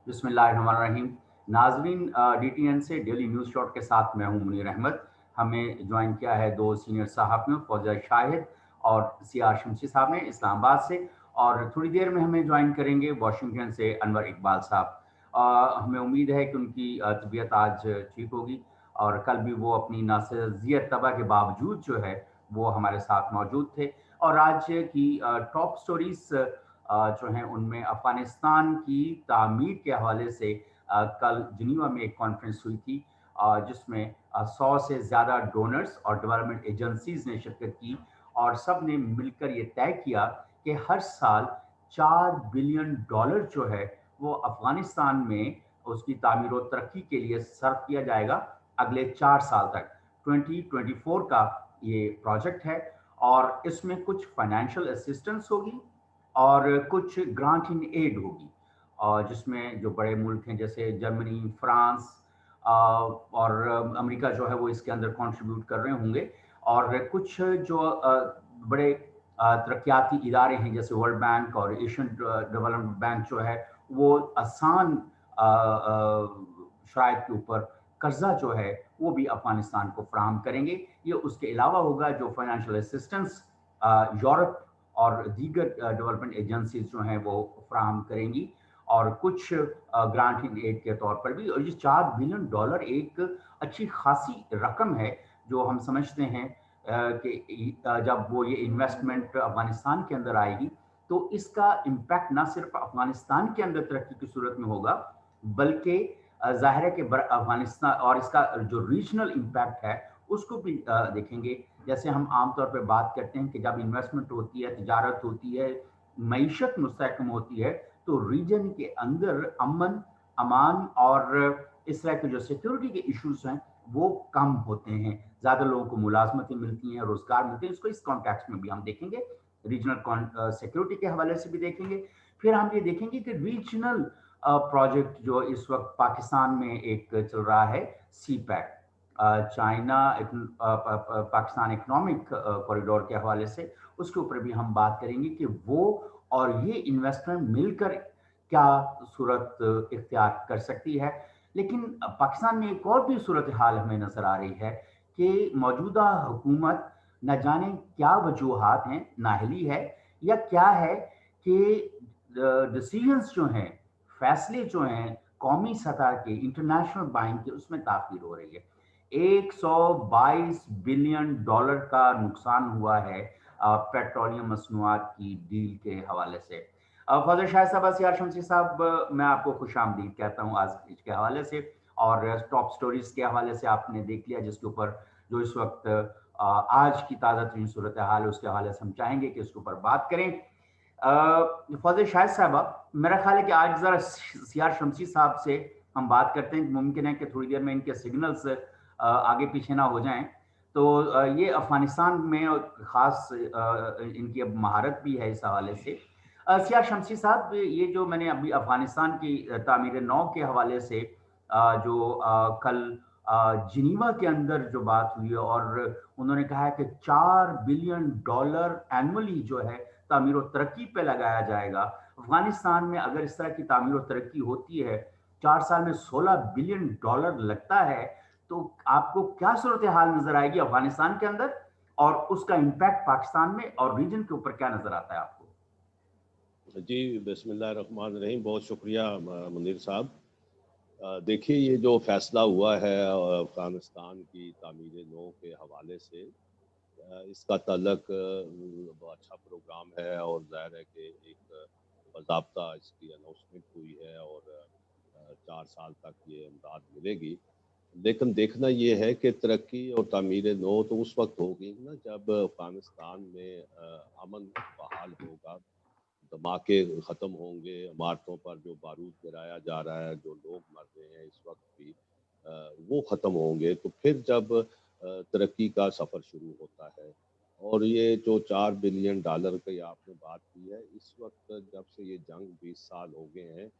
बिस्मिल्लाहिर्रहमानिर्रहीम। नाजरीन, DTN से डेली न्यूज़ शॉट के साथ मैं हूं मुनीर अहमद। हमें ज्वाइन किया है दो सीनियर सहाफ़ियों फौजिया शाहिद और सियार शमसी साहब ने इस्लामाबाद से, और थोड़ी देर में हमें ज्वाइन करेंगे वाशिंगटन से अनवर इकबाल साहब। हमें उम्मीद है कि उनकी तबीयत आज ठीक होगी, और कल भी वो अपनी नासज़ियत तबा के बावजूद जो है वो हमारे साथ मौजूद थे। और आज की टॉप स्टोरीज जो हैं उनमें अफ़गानिस्तान की तामीर के हवाले से कल जिनीवा में एक कॉन्फ्रेंस हुई थी, जिसमें 100 से ज़्यादा डोनर्स और डेवलपमेंट एजेंसीज ने शिरकत की, और सब ने मिलकर ये तय किया कि हर साल $4 बिलियन जो है वो अफ़गानिस्तान में उसकी तामीर और तरक्की के लिए सर्व किया जाएगा अगले 4 साल तक। 2024 का ये प्रोजेक्ट है, और इसमें कुछ फाइनेंशियल असिस्टेंस होगी और कुछ ग्रांट इन एड होगी, और जिसमें जो बड़े मुल्क हैं जैसे जर्मनी, फ्रांस और अमेरिका जो है वो इसके अंदर कंट्रीब्यूट कर रहे होंगे, और कुछ जो बड़े तरक्याती इदारे हैं जैसे वर्ल्ड बैंक और एशियन डेवलपमेंट बैंक जो है वो आसान शराइत के ऊपर कर्जा जो है वो भी अफगानिस्तान को फराहम करेंगे। ये उसके अलावा होगा जो फाइनेंशियल असिस्टेंस यूरोप और दीगर डेवलपमेंट एजेंसीज जो हैं वो फराहम करेंगी, और कुछ ग्रांट इन एड के तौर पर भी। और ये $4 बिलियन एक अच्छी खासी रकम है, जो हम समझते हैं कि जब वो ये इन्वेस्टमेंट अफगानिस्तान के अंदर आएगी तो इसका इम्पैक्ट ना सिर्फ अफगानिस्तान के अंदर तरक्की की सूरत में होगा, बल्कि ज़ाहिर है कि अफगानिस्तान और इसका जो रीजनल इम्पैक्ट है उसको भी देखेंगे। जैसे हम आमतौर पर बात करते हैं कि जब इन्वेस्टमेंट होती है, तिजारत होती है, मईशत मुस्तहकम होती है, तो रीजन के अंदर अमन, अमान और इस तरह के जो सिक्योरिटी के इश्यूज हैं वो कम होते हैं, ज़्यादा लोगों को मुलाजमतें मिलती हैं, रोजगार मिलते हैं। इसको इस कॉन्टेक्स्ट में भी हम देखेंगे, रीजनल सिक्योरिटी के हवाले से भी देखेंगे। फिर हम ये देखेंगे कि रीजनल प्रोजेक्ट जो इस वक्त पाकिस्तान में एक चल रहा है, CPEC, China Pakistan economic corridor के हवाले से, उसके ऊपर भी हम बात करेंगे कि वो और ये इन्वेस्टमेंट मिलकर क्या सूरत इख्तियार कर सकती है। लेकिन पाकिस्तान में एक और भी सूरत हाल हमें नज़र आ रही है कि मौजूदा हुकूमत न जाने क्या वजूहात हैं, नाअहली है या क्या है, कि डिसीजंस जो हैं, फैसले जो हैं कौमी सतह के, इंटरनेशनल बाइंग के, उसमें ताख़ीर हो रही है। $122 बिलियन का नुकसान हुआ है पेट्रोलियम मसनूआत की डील के हवाले से। फजल शाह साहब, सियार शमसी साहब, मैं आपको खुश आमदीद कहता हूँ आज इसके हवाले से, और टॉप स्टोरीज के हवाले से आपने देख लिया जिसके ऊपर जो इस वक्त आज की ताज़ा तरीन सूरत हाल है उसके हवाले से हम चाहेंगे कि उसके ऊपर बात करें। फजल शाह साहब, मेरा ख्याल है कि आज ज़रा सियार शमसी साहब से हम बात करते हैं। मुमकिन है कि थोड़ी देर में इनके सिग्नल्स आगे पीछे ना हो जाएं, तो ये अफगानिस्तान में ख़ास इनकी अब महारत भी है इस हवाले से। सियार शमसी साहब, ये जो मैंने अभी अफगानिस्तान की तामीर नौ के हवाले से जो कल जिनीवा के अंदर जो बात हुई है, और उन्होंने कहा है कि $4 बिलियन एनुअली जो है तामीर और तरक्की पे लगाया जाएगा। अफगानिस्तान में अगर इस तरह की तामीर और तरक्की होती है, 4 साल में $16 बिलियन लगता है, तो आपको क्या सूरत हाल नजर आएगी अफगानिस्तान के अंदर, और उसका इम्पैक्ट पाकिस्तान में और रीजन के ऊपर क्या नजर आता है आपको? जी, बिस्मिल्लाहिर्रहमानिर्रहीम। बहुत शुक्रिया मुनीर साहब। देखिए, ये जो फैसला हुआ है अफ़गानिस्तान की तामीर नौ के हवाले से, इसका तल्लक बहुत अच्छा प्रोग्राम है, और ज़ाहिर है कि एक बाज़ाब्ता इसकी अनाउंसमेंट हुई है, और 4 साल तक ये इमदाद मिलेगी। लेकिन देखना ये है कि तरक्की और तामीर नौ तो उस वक्त होगी ना जब अफ़गानिस्तान में अमन बहाल होगा, धमाके ख़त्म होंगे, इमारतों पर जो बारूद गिराया जा रहा है, जो लोग मर रहे हैं इस वक्त भी, वो ख़त्म होंगे। तो फिर जब तरक्की का सफ़र शुरू होता है। और ये जो $4 बिलियन की आपने बात की है, इस वक्त जब से ये जंग 20 साल हो गए हैं,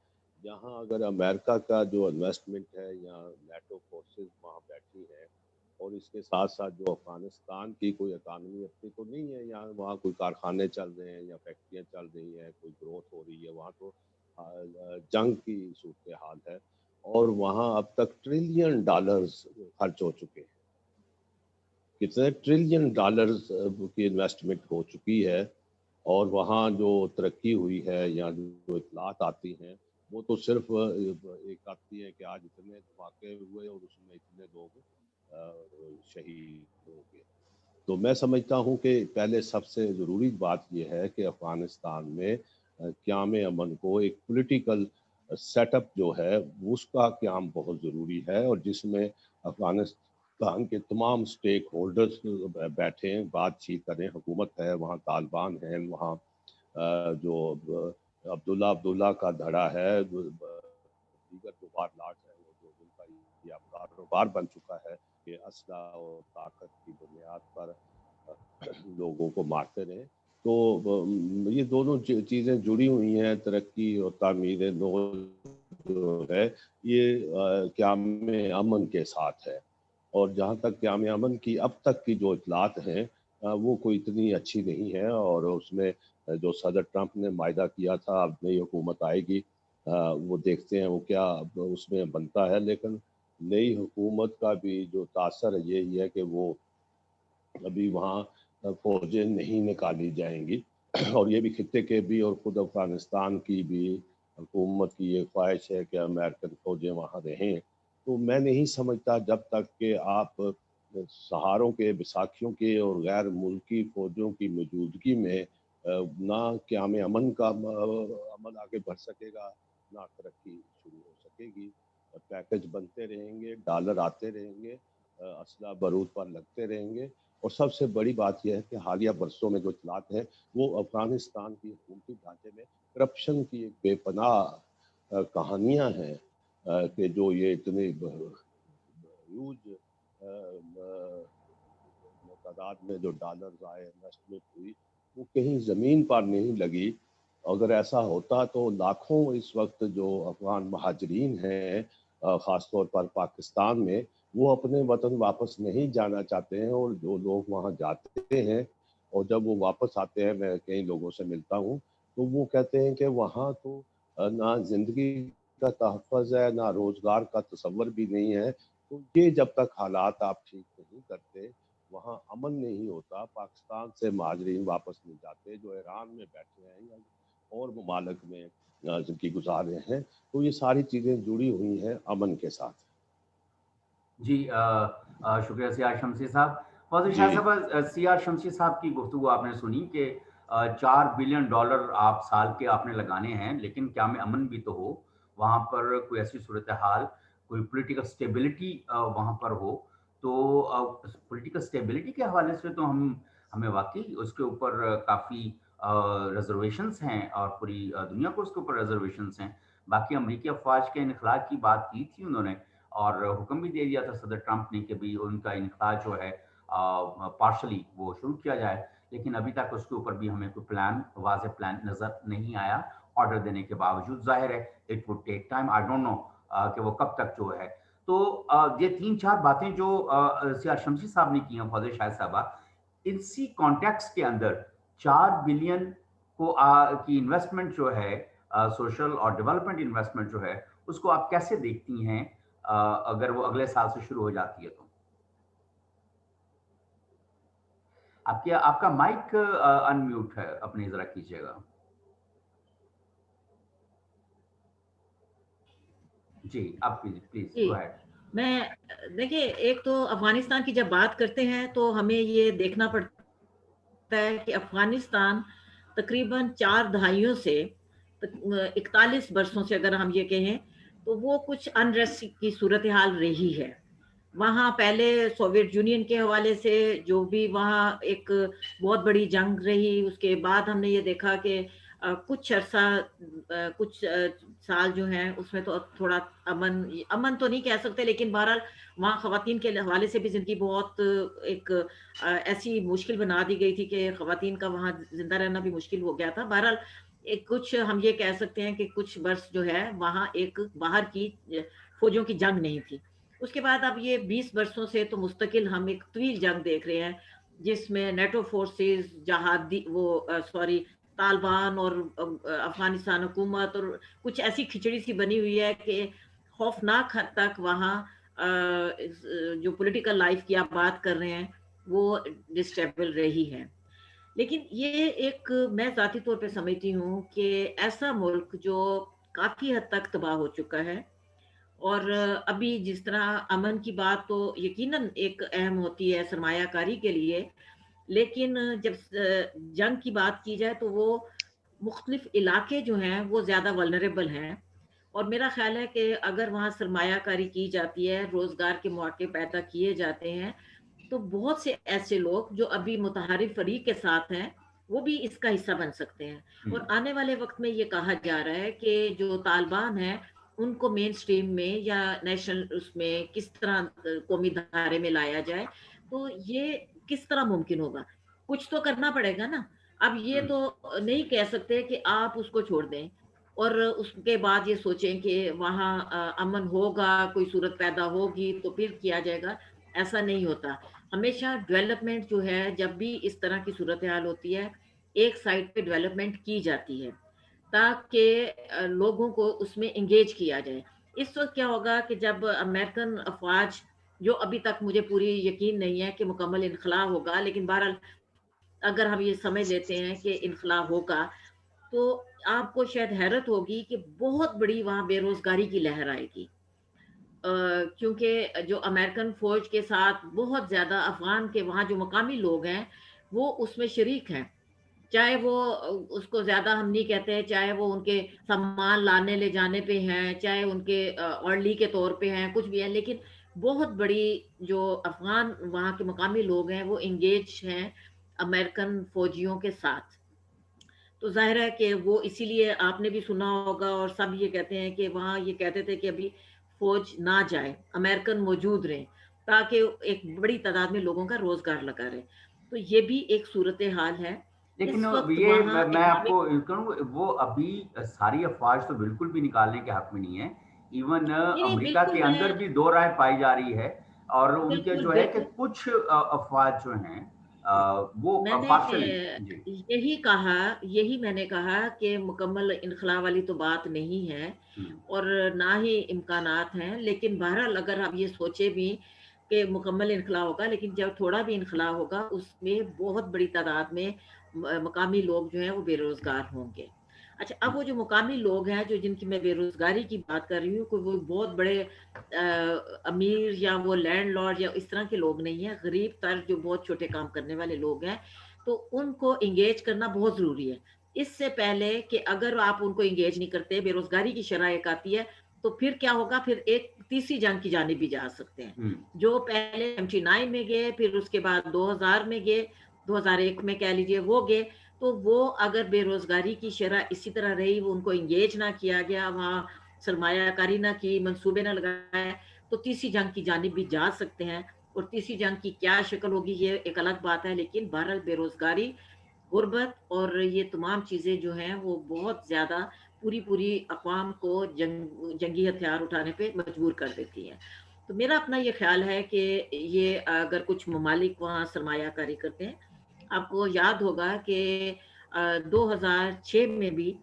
यहाँ अगर अमेरिका का जो इन्वेस्टमेंट है या नेटो फोर्सेस वहाँ बैठी हैं, और इसके साथ साथ जो अफ़गानिस्तान की कोई इकानमी अपनी तो नहीं है, यहाँ वहाँ कोई कारखाने चल रहे हैं या फैक्ट्रियाँ चल रही हैं, कोई ग्रोथ हो रही है वहाँ, तो जंग की सूरत हाल है और वहाँ अब तक $1 ट्रिलियन खर्च हो चुके हैं। कितने $1 ट्रिलियन की इन्वेस्टमेंट हो चुकी है और वहाँ जो तरक्की हुई है या जो इतलात आती हैं वो तो सिर्फ एक आती है कि आज इतने धमाके हुए और उसमें इतने लोग शहीद हो गए। तो मैं समझता हूँ कि पहले सबसे ज़रूरी बात यह है कि अफ़गानिस्तान में क़याम अमन को एक पॉलिटिकल सेटअप जो है उसका क़याम बहुत ज़रूरी है और जिसमें अफ़गानिस्तान के तमाम स्टेक होल्डर्स बैठें, बातचीत करें। हुकूमत है, वहाँ तालिबान हैं, वहाँ जो अब्दुल्ला का धड़ा है, दीगर जो वारलाट है वो जिनका ये अब कारोबार बन चुका है कि असला और ताकत की बुनियाद पर लोगों को मारते रहे। तो ये दोनों चीज़ें जुड़ी हुई हैं, तरक्की और तामीर नौ जो है ये क़याम अमन के साथ है। और जहाँ तक क़याम अमन की अब तक की जो इतलात हैं वो कोई इतनी अच्छी नहीं है और उसमें जो सदर ट्रंप ने वायदा किया था अब नई हुकूमत आएगी, वो देखते हैं वो क्या उसमें बनता है। लेकिन नई हुकूमत का भी जो तासर यही है कि वो अभी वहाँ फ़ौजें नहीं निकाली जाएंगी और ये भी खित्ते के भी और ख़ुद अफ़गानिस्तान की भी हुकूमत की ये ख्वाहिश है कि अमेरिकन फ़ौजें वहाँ रहें। तो मैं नहीं समझता जब तक कि आप सहारों के, बैसाखियों के और गैर मुल्की फ़ौजों की मौजूदगी में ना क़याम अमन का अमल आगे बढ़ सकेगा, ना तरक्की शुरू हो सकेगी। पैकेज बनते रहेंगे, डॉलर आते रहेंगे, असला बारूद पर लगते रहेंगे और सबसे बड़ी बात यह है कि हालिया बरसों में जो इतलात हैं वो अफ़गानिस्तान की हुकूमती ढांचे में करप्शन की एक बेपनाह कहानियाँ हैं कि जो ये इतनी ह्यूज तादाद में जो डॉलर्स आए, इन्वेस्टमेंट हुई, वो कहीं ज़मीन पर नहीं लगी। अगर ऐसा होता तो लाखों इस वक्त जो अफ़गान महाजरीन हैं ख़ास तौर पर पाकिस्तान में, वो अपने वतन वापस नहीं जाना चाहते हैं और जो लोग वहाँ जाते हैं और जब वो वापस आते हैं, मैं कई लोगों से मिलता हूँ, तो वो कहते हैं कि वहाँ तो ना ज़िंदगी का तहफ़्फ़ुज़ है, ना रोज़गार का तसव्वुर भी नहीं है। तो ये जब तक हालात आप ठीक नहीं करते, वहाँ अमन नहीं होता। पाकिस्तान से महाजरीन वापस नहीं जाते, जो ईरान में बैठे हैं या और ममालिक में ज़िंदगी गुजार रहे हैं। तो ये सारी चीज़ें जुड़ी हुई हैं अमन के साथ। जी शुक्रिया सियार शमसी साहब। फौजी शाह जी। साहब, सियार शमसी साहब की गुफ्तगू आपने सुनी कि $4 बिलियन आप साल के आपने लगाने हैं, लेकिन क्या में अमन भी तो हो, वहाँ पर कोई ऐसी सूरत हाल, कोई पॉलिटिकल स्टेबिलिटी वहाँ पर हो, तो पॉलिटिकल स्टेबिलिटी के हवाले से तो हमें वाकई उसके ऊपर काफ़ी रिजर्वेशंस हैं और पूरी दुनिया को उसके ऊपर रिजर्वेशंस हैं। बाकी अमरीकी अफवाज के इनखला की बात की थी उन्होंने और हुक्म भी दे दिया था सदर ट्रंप ने कि भी उनका इनखला जो है पार्शली वो शुरू किया जाए, लेकिन अभी तक उसके ऊपर भी हमें कोई प्लान, वाज़ेह प्लान नज़र नहीं आया ऑर्डर देने के बावजूद। ज़ाहिर है it would take time, I don't know कि वो कब तक जो है। तो ये 3-4 बातें जो सियार शमसी साहब ने की हैं, फौजी शाह साहबा, इसी कॉन्टेक्स्ट के अंदर 4 बिलियन को की इन्वेस्टमेंट जो है सोशल और डेवलपमेंट इन्वेस्टमेंट जो है, उसको आप कैसे देखती हैं अगर वो अगले साल से शुरू हो जाती है तो? आपका माइक अनम्यूट है, अपनी ज़रा कीजिएगा। जी, आप प्लीज़ जी, गो अहेड। मैं देखिए, एक तो अफ़गानिस्तान की जब बात करते हैं तो हमें ये देखना पड़ता है कि अफ़गानिस्तान तकरीबन 4 दहाइयों से 41 बरसों से अगर हम ये कहें, तो वो कुछ अनरेस्ट की सूरत हाल रही है। वहाँ पहले सोवियत यूनियन के हवाले से जो भी वहाँ एक बहुत बड़ी जंग रही, उसके बाद हमने ये देखा कि कुछ अरसा कुछ साल जो हैं उसमें तो थोड़ा अमन तो नहीं कह सकते, लेकिन बहरहाल वहाँ ख़वातीन के हवाले से भी ज़िंदगी बहुत एक ऐसी मुश्किल बना दी गई थी कि ख़वातीन का वहाँ ज़िंदा रहना भी मुश्किल हो गया था। बहरहाल एक कुछ हम ये कह सकते हैं कि कुछ वर्ष जो है वहाँ एक बाहर की फ़ौजों की जंग नहीं थी। उसके बाद अब ये 20 वर्षों से तो मुस्तकिल हम एक तवील जंग देख रहे हैं, जिसमें नेटो फोर्सेस, तालिबान और अफगानिस्तान हुकूमत और कुछ ऐसी खिचड़ी सी बनी हुई है कि खौफनाक हद तक वहाँ जो पॉलिटिकल लाइफ की आप बात कर रहे हैं वो डिस्टेबल रही है। लेकिन ये एक मैं ज़ाती तौर पे समझती हूँ कि ऐसा मुल्क जो काफ़ी हद तक तबाह हो चुका है, और अभी जिस तरह अमन की बात तो यकीनन एक अहम होती है सरमायाकारी के लिए, लेकिन जब जंग की बात की जाए तो वो मुख्तलिफ इलाके जो हैं वो ज़्यादा वल्नरेबल हैं, और मेरा ख्याल है कि अगर वहाँ सरमायाकारी की जाती है, रोज़गार के मौके पैदा किए जाते हैं, तो बहुत से ऐसे लोग जो अभी मुतहारिफ फरीक के साथ हैं वो भी इसका हिस्सा बन सकते हैं। और आने वाले वक्त में ये कहा जा रहा है कि जो तालिबान है उनको मेन स्ट्रीम में या नेशनल उसमें किस तरह कौमी धारे में लाया जाए, तो ये किस तरह मुमकिन होगा? कुछ तो करना पड़ेगा ना। अब ये तो नहीं कह सकते कि आप उसको छोड़ दें और उसके बाद ये सोचें कि वहाँ अमन होगा, कोई सूरत पैदा होगी तो फिर किया जाएगा। ऐसा नहीं होता। हमेशा डेवलपमेंट जो है, जब भी इस तरह की सूरत हाल होती है, एक साइड पे डेवलपमेंट की जाती है ताकि लोगों को उसमें एंगेज किया जाए। इस वक्त क्या होगा कि जब अमेरिकन अफवाज, जो अभी तक मुझे पूरी यकीन नहीं है कि मुकम्मल इनकलाब होगा, लेकिन बहरहाल अगर हम ये समझ लेते हैं कि इनकलाब होगा, तो आपको शायद हैरत होगी कि बहुत बड़ी वहाँ बेरोजगारी की लहर आएगी। क्योंकि जो अमेरिकन फौज के साथ बहुत ज्यादा अफगान के वहाँ जो मकामी लोग हैं वो उसमें शरीक हैं। चाहे वो उसको ज्यादा हम नहीं कहते हैं, चाहे वो उनके सामान लाने ले जाने पे हैं, चाहे उनके ऑर्डली के तौर पे हैं, कुछ भी है, लेकिन बहुत बड़ी जो अफगान वहाँ के मकामी लोग हैं वो इंगेज हैं अमेरिकन फौजियों के साथ। तो जाहिर है कि वो इसीलिए आपने भी सुना होगा और सब ये कहते हैं कि वहाँ ये कहते थे कि अभी फौज ना जाए, अमेरिकन मौजूद रहें, ताकि एक बड़ी तादाद में लोगों का रोजगार लगा रहे। तो ये भी एक सूरत हाल है लेकिन इस वक्त ये वहाँ मैं इकोनॉमिक। आपको कहूँ, वो अभी सारी अफवाज तो बिल्कुल भी निकालने के हक में नहीं है। इवन नहीं नहीं, अमेरिका बिल्कुल के मैं अंदर भी दो राय पाई जा रही है, और उनके बिल्कुल जो है कि बिल्कुल कुछ अफवाज जो हैं वो मैंने पार्शली। जी। यही मैंने कहा कि मुकम्मल इनखला वाली तो बात नहीं है हम्म, और ना ही इम्कानात हैं, लेकिन बहरहाल अगर हम ये सोचे भी कि मुकम्मल इनखला होगा, लेकिन जब थोड़ा भी इनखला होगा उसमें बहुत बड़ी तादाद में मकामी लोग जो हैं वो बेरोजगार होंगे। अच्छा, अब वो जो मुकामी लोग हैं जो जिनकी मैं बेरोजगारी की बात कर रही हूँ, कोई वो बहुत बड़े अमीर या वो लैंडलॉर्ड या इस तरह के लोग नहीं है, गरीब तर जो बहुत छोटे काम करने वाले लोग हैं, तो उनको इंगेज करना बहुत जरूरी है। इससे पहले कि अगर आप उनको इंगेज नहीं करते, बेरोजगारी की शरह एक आती है, तो फिर क्या होगा, फिर एक तीसरी जंग की जानिब भी जा सकते हैं। हम्म, जो पहले 79 में गए, फिर उसके बाद 2000 में गए, 2001 में कह लीजिए वो गए, तो वो अगर बेरोजगारी की शरह इसी तरह रही, वो उनको इंगेज ना किया गया, वहाँ सरमायाकारी ना की, मंसूबे ना लगाए, तो तीसरी जंग की जानिब भी जा सकते हैं। और तीसरी जंग की क्या शक्ल होगी ये एक अलग बात है, लेकिन बहरहाल बेरोजगारी, गुर्बत और ये तमाम चीज़ें जो हैं वो बहुत ज़्यादा पूरी पूरी अक़वाम को जंगी हथियार उठाने पे मजबूर कर देती हैं। तो मेरा अपना ये ख्याल है कि ये अगर कुछ ममालिक वहाँ सरमायाकारी करते हैं, आपको याद होगा कि 2006 में भी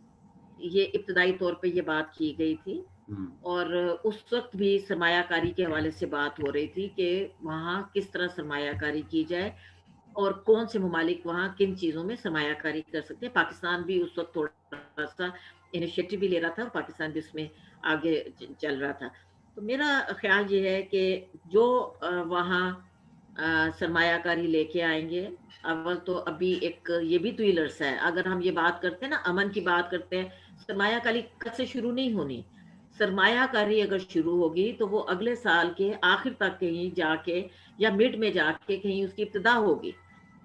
ये इब्तदाई तौर पे ये बात की गई थी, हम्म, और उस वक्त भी सरमायाकारी के हवाले से बात हो रही थी कि वहाँ किस तरह सरमायाकारी की जाए और कौन से ममालिक वहाँ किन चीज़ों में सरमायाकारी कर सकते हैं। पाकिस्तान भी उस वक्त थोड़ा सा इनिशिएटिव भी ले रहा था और पाकिस्तान भी उसमें आगे चल रहा था। तो मेरा ख्याल ये है कि जो वहाँ सरमायाकारी लेके आएंगे, अव्वल तो अभी एक ये भी तो इलर्स है, अगर हम ये बात करते हैं ना, अमन की बात करते हैं, सरमायाकारी कब से शुरू नहीं होनी। सरमायाकारी अगर शुरू होगी तो वो अगले साल के आखिर तक कहीं जाके या मिड में जाके कहीं उसकी इब्तिदा होगी।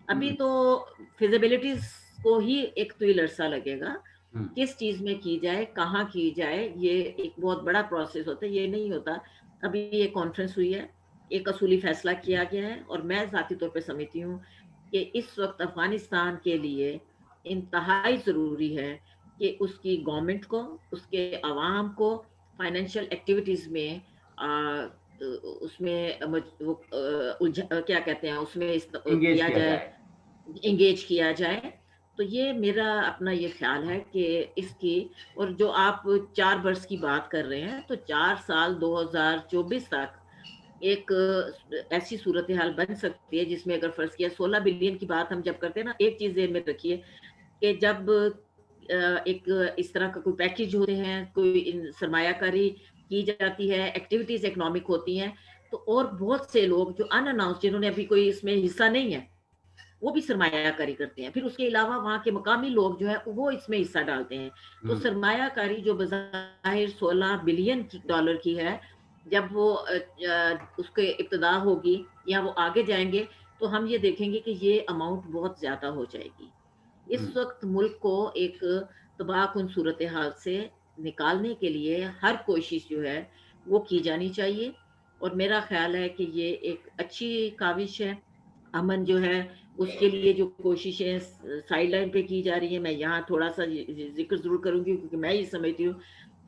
अभी हम्म, तो फिजिबिलिटीज को ही एक तो अरसा लगेगा, हम्म, किस चीज में की जाए, कहाँ की जाए, ये एक बहुत बड़ा प्रोसेस होता है, ये नहीं होता। अभी ये कॉन्फ्रेंस हुई है, एक असूली फैसला किया गया है, और मैं ज़ाती तौर पे समझती हूँ कि इस वक्त अफगानिस्तान के लिए इंतहाई ज़रूरी है कि उसकी गवर्नमेंट को, उसके अवाम को फाइनेंशियल एक्टिविटीज़ में उसमें क्या कहते हैं उसमें एंगेज किया किया जाए, जाए। एंगेज किया जाए, تو یہ میرا اپنا یہ خیال ہے کہ اس کی، اور جو آپ 4 برس کی بات کر رہے ہیں، تو 4 سال 2024 تک ایک ایسی صورتحال بن سکتی ہے جس میں اگر فرض کیا 16 بلین کی بات ہم جب کرتے ہیں نا، ایک چیز ذہن میں رکھیے کہ جب ایک اس طرح کا کوئی پیکیج ہوتے ہیں، کوئی سرمایہ کاری کی جاتی ہے، ایکٹیویٹیز اکنامک ہوتی ہیں، تو اور بہت سے لوگ جو ان اناؤنس، جنہوں نے ابھی کوئی اس میں حصہ نہیں ہے، وہ بھی سرمایہ کاری کرتے ہیں. پھر اس کے علاوہ وہاں کے مقامی لوگ جو ہے وہ اس میں حصہ ڈالتے ہیں. تو سرمایہ کاری جو بظاہر 16 بلین ڈالر کی ہے، جب وہ اس کے ابتدا ہوگی یا وہ آگے جائیں گے، تو ہم یہ دیکھیں گے کہ یہ اماؤنٹ بہت زیادہ ہو جائے گی. اس وقت ملک کو ایک تباہ کن صورتحال سے نکالنے کے لیے ہر کوشش جو ہے وہ کی جانی چاہیے. اور میرا خیال ہے کہ یہ ایک اچھی کاوش ہے. امن جو ہے اس کے لیے جو کوششیں سائیڈ لائن پہ کی جا رہی ہیں، میں یہاں تھوڑا سا ذکر ضرور کروں گی، کیونکہ میں یہ سمجھتی ہوں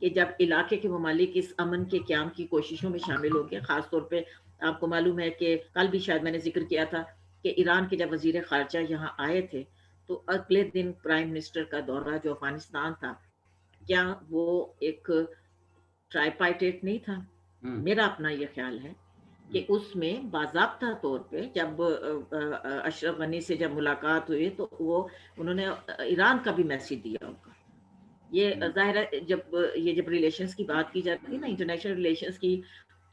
کہ جب علاقے کے ممالک اس امن کے قیام کی کوششوں میں شامل ہو گئے، خاص طور پہ آپ کو معلوم ہے کہ کل بھی شاید میں نے ذکر کیا تھا کہ ایران کے جب وزیر خارجہ یہاں آئے تھے، تو اگلے دن پرائم منسٹر کا دورہ جو افغانستان تھا، کیا وہ ایک ٹرائیپائٹیٹ نہیں تھا؟ میرا اپنا یہ خیال ہے کہ اس میں باضابطہ طور پہ جب اشرف غنی سے جب ملاقات ہوئی، تو انہوں نے ایران کا بھی میسیج دیا ان کا. یہ ظاہر ہے جب ریلیشنز کی بات کی جاتی ہے نا، انٹرنیشنل ریلیشنز کی،